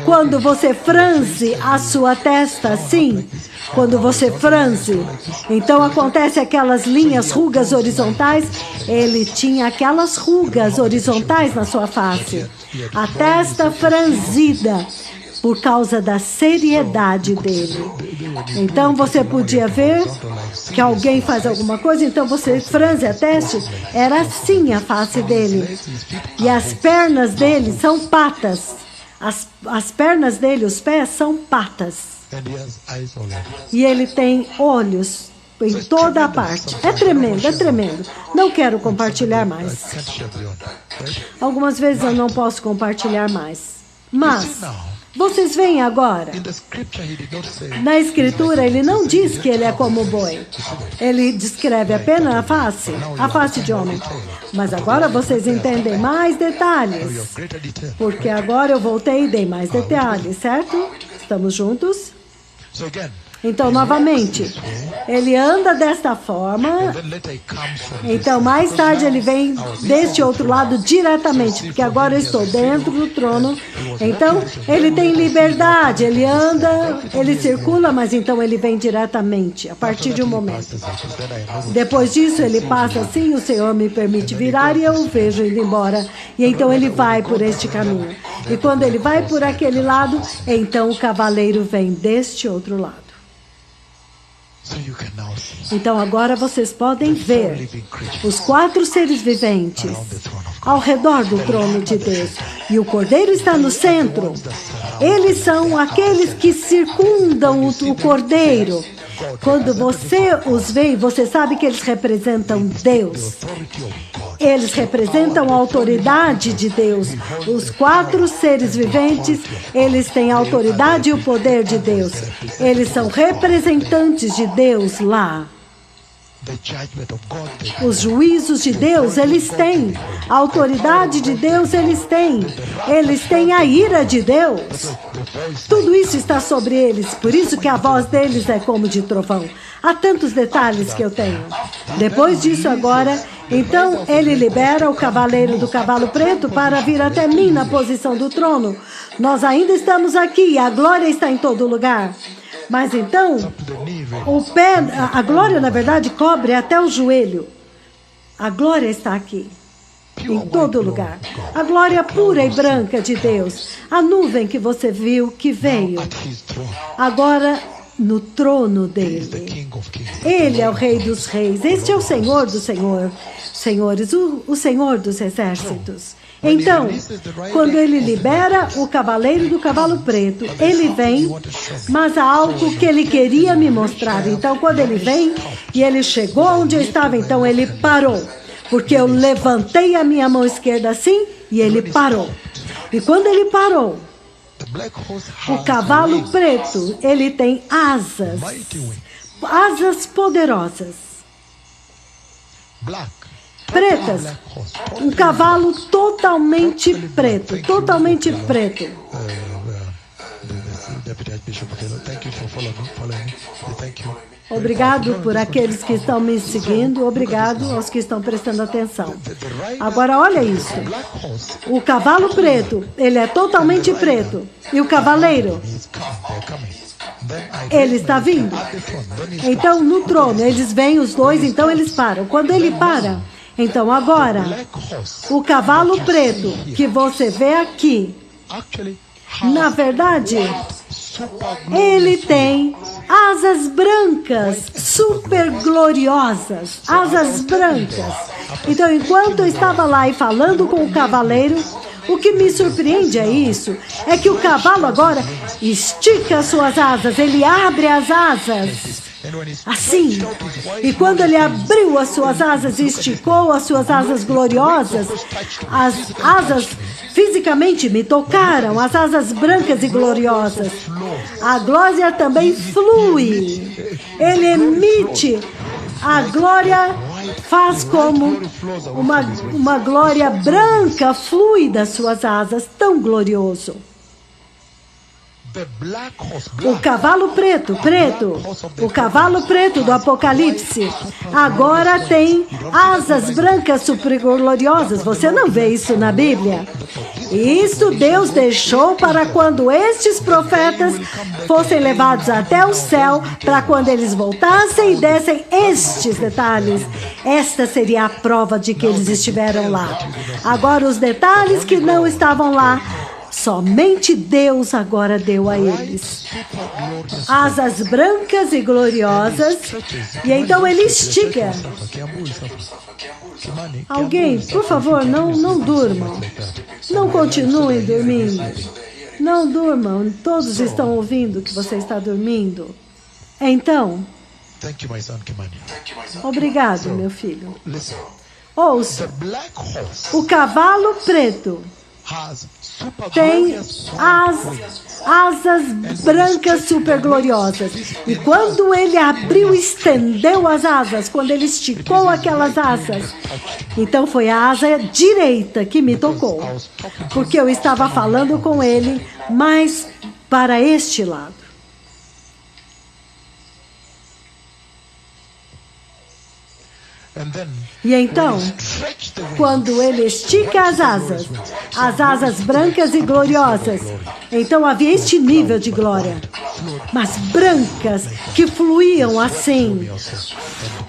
Speaker 1: quando você franze a sua testa assim, então acontece aquelas linhas, rugas horizontais, ele tinha aquelas rugas horizontais na sua face. A testa franzida, por causa da seriedade dele. Então você podia ver que alguém faz alguma coisa, então você franze a testa, era assim a face dele. E as pernas dele são patas. As pernas dele, os pés, são patas. E ele tem olhos em toda a parte. É tremendo. Não quero compartilhar mais. Algumas vezes eu não posso compartilhar mais. Mas vocês veem agora, na Escritura ele não diz que ele é como o boi. Ele descreve apenas a face de homem. Mas agora vocês entendem mais detalhes. Porque agora eu voltei e dei mais detalhes, certo? Estamos juntos? Então, novamente, ele anda desta forma, então mais tarde ele vem deste outro lado diretamente, porque agora eu estou dentro do trono, então ele tem liberdade, ele anda, ele circula, mas então ele vem diretamente, a partir de um momento. Depois disso ele passa assim, o Senhor me permite virar e eu o vejo indo embora, e então ele vai por este caminho. E quando ele vai por aquele lado, então o cavaleiro vem deste outro lado. Então agora vocês podem ver os 4 seres viventes ao redor do trono de Deus. E o Cordeiro está no centro. Eles são aqueles que circundam o Cordeiro. Quando você os vê, você sabe que eles representam Deus. Eles representam a autoridade de Deus. Os 4 seres viventes, eles têm a autoridade e o poder de Deus. Eles são representantes de Deus lá. Os juízos de Deus, eles têm. A autoridade de Deus, eles têm. Eles têm a ira de Deus. Tudo isso está sobre eles. Por isso que a voz deles é como de trovão. Há tantos detalhes que eu tenho. Depois disso agora, então ele libera o cavaleiro do cavalo preto para vir até mim na posição do trono. Nós ainda estamos aqui, a glória está em todo lugar. Mas então, o pé, a glória na verdade cobre até o joelho. A glória está aqui, em todo lugar. A glória pura e branca de Deus. A nuvem que você viu que veio. Agora, no trono dele. Ele é o Rei dos Reis. Este é o Senhor dos Senhores, o Senhor dos Exércitos. Então, quando ele libera o cavaleiro do cavalo preto, ele vem, mas há algo que ele queria me mostrar. Então, quando ele vem e ele chegou onde eu estava, então ele parou. Porque eu levantei a minha mão esquerda assim e ele parou. E quando ele parou, o cavalo preto, ele tem asas. Asas poderosas. Pretas. Um cavalo totalmente preto. Totalmente preto. Obrigado por aqueles que estão me seguindo. Obrigado aos que estão prestando atenção. Agora, olha isso. O cavalo preto, ele é totalmente preto. E o cavaleiro, ele está vindo. Então, no trono, eles vêm os dois, então eles param. Quando ele para, então agora, o cavalo preto que você vê aqui, na verdade, ele tem asas brancas, super gloriosas, asas brancas. Então, enquanto eu estava lá e falando com o cavaleiro, o que me surpreende é isso, é que o cavalo agora estica as suas asas, ele abre as asas, assim. E quando ele abriu as suas asas e esticou as suas asas gloriosas, as asas fisicamente me tocaram, as asas brancas e gloriosas. A glória também flui. Ele emite. A glória faz como uma glória branca flui das suas asas, tão glorioso. O cavalo preto, o cavalo preto do Apocalipse, agora tem asas brancas super gloriosas. Você não vê isso na Bíblia? Isso Deus deixou para quando estes profetas fossem levados até o céu, para quando eles voltassem e dessem estes detalhes. Esta seria a prova de que eles estiveram lá. Agora, os detalhes que não estavam lá, somente Deus agora deu a eles. Asas brancas e gloriosas. E então ele estica. Alguém, por favor, não durmam. Não continuem dormindo. Não durmam. Todos estão ouvindo que você está dormindo. Então, obrigado, meu filho. Ouça. O cavalo preto tem asas brancas super gloriosas. E quando ele abriu, estendeu as asas, quando ele esticou aquelas asas, então foi a asa direita que me tocou. Porque eu estava falando com ele, mas para este lado. E então, quando ele estica as asas brancas e gloriosas, então havia este nível de glória, mas brancas, que fluíam assim,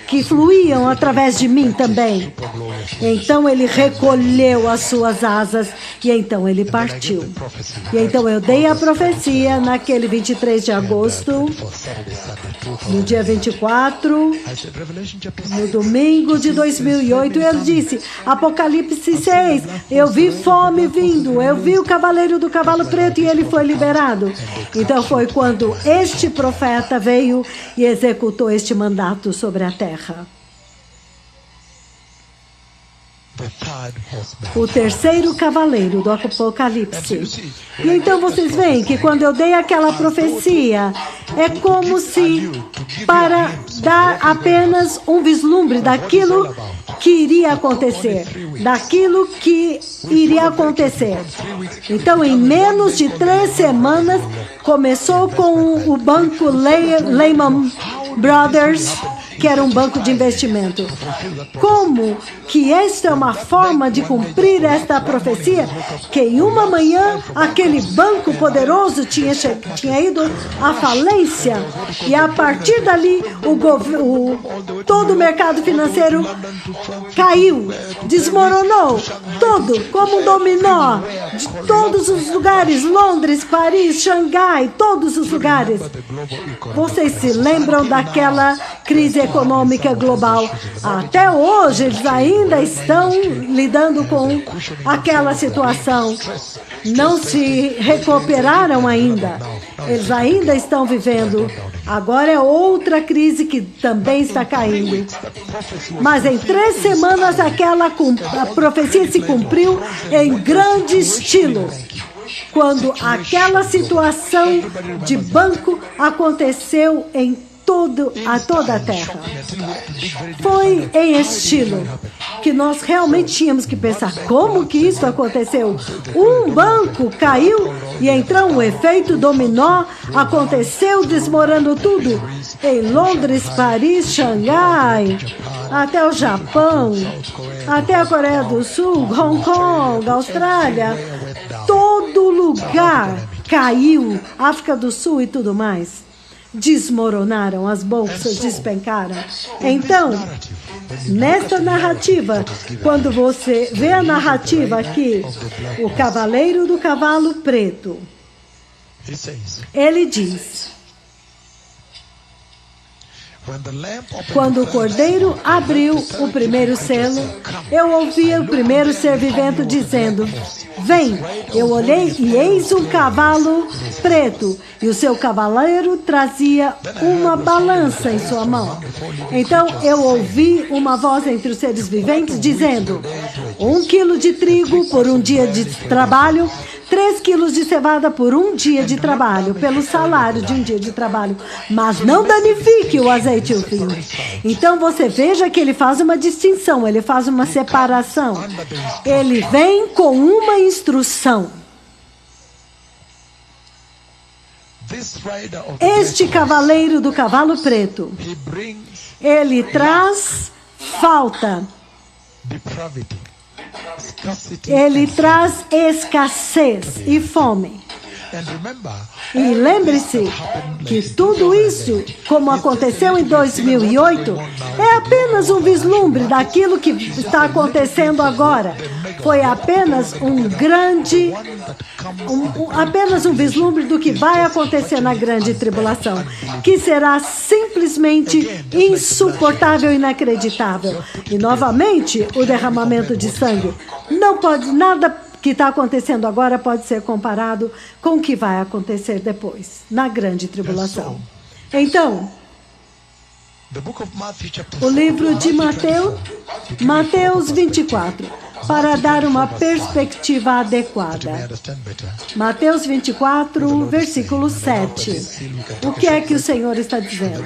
Speaker 1: que fluíam através de mim também. Então ele recolheu as suas asas e então ele partiu. E então eu dei a profecia naquele 23 de agosto, no dia 24, no domingo de 2008, ele disse, Apocalipse 6, eu vi fome vindo, eu vi o cavaleiro do cavalo preto e ele foi liberado. Então foi quando este profeta veio e executou este mandato sobre a terra. O terceiro cavaleiro do Apocalipse. E então vocês veem que quando eu dei aquela profecia, é como se para dar apenas um vislumbre daquilo que iria acontecer. Daquilo que iria acontecer. Então, em menos de 3 semanas, começou com o banco Lehman Brothers, que era um banco de investimento. Como que esta é uma forma de cumprir esta profecia? Que em uma manhã, aquele banco poderoso tinha ido à falência. E a partir dali, todo o mercado financeiro caiu, desmoronou, todo, como um dominó. Todos os lugares, Londres, Paris, Xangai, todos os lugares. Vocês se lembram daquela crise econômica global? Até hoje eles ainda estão lidando com aquela situação. Não se recuperaram ainda. Eles ainda estão vivendo. Agora é outra crise que também está caindo. Mas em 3 semanas a profecia se cumpriu em grande estilo. Quando aquela situação de banco aconteceu em toda a terra. Foi em estilo que nós realmente tínhamos que pensar como que isso aconteceu. Um banco caiu e então o efeito dominó aconteceu, desmoronando tudo. Em Londres, Paris, Xangai, até o Japão, até a Coreia do Sul, Hong Kong, Austrália, todo lugar caiu, África do Sul e tudo mais. Desmoronaram, as bolsas despencaram. Então, nesta narrativa, quando você vê a narrativa aqui, o cavaleiro do cavalo preto, ele diz: quando o cordeiro abriu o primeiro selo, eu ouvi o primeiro ser vivente dizendo: vem. Eu olhei e eis um cavalo preto, e o seu cavaleiro trazia uma balança em sua mão. Então eu ouvi uma voz entre os seres viventes dizendo: 1 quilo de trigo por um dia de trabalho, 3 quilos de cevada por um dia de trabalho, pelo salário de um dia de trabalho, mas não danifique o azeite e o vinho. Então você veja que ele faz uma distinção, ele faz uma separação. Ele vem com uma instrução. Este cavaleiro do cavalo preto, ele traz falta. Ele traz escassez e fome. E lembre-se que tudo isso, como aconteceu em 2008, é apenas um vislumbre daquilo que está acontecendo agora. Foi apenas apenas um vislumbre do que vai acontecer na grande tribulação, que será simplesmente insuportável e inacreditável. E novamente, o derramamento de sangue. Não pode nada que está acontecendo agora pode ser comparado com o que vai acontecer depois, na grande tribulação. Então, o livro de Mateus 24, para dar uma perspectiva adequada. Mateus 24, versículo 7. O que é que o Senhor está dizendo?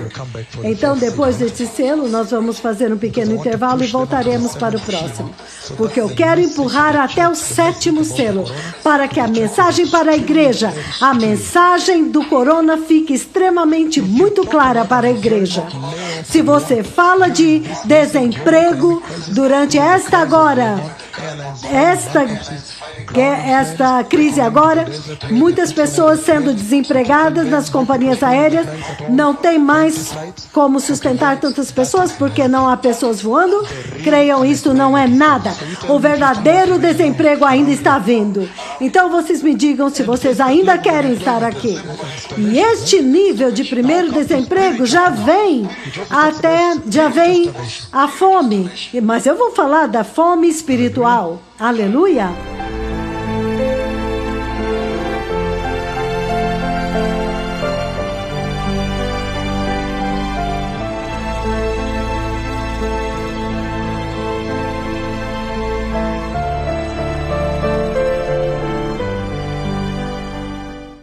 Speaker 1: Então, depois deste selo, nós vamos fazer um pequeno intervalo e voltaremos para o próximo. Porque eu quero empurrar até o 7º selo, para que a mensagem para a igreja, a mensagem do corona fique extremamente muito clara para a igreja. Se você fala de desemprego durante esta crise agora, muitas pessoas sendo desempregadas nas companhias aéreas, não tem mais como sustentar tantas pessoas porque não há pessoas voando. Creiam, isso não é nada. O verdadeiro desemprego ainda está vindo. Então vocês me digam se vocês ainda querem estar aqui. E este nível de primeiro desemprego já vem a fome. Mas eu vou falar da fome espiritual. Aleluia!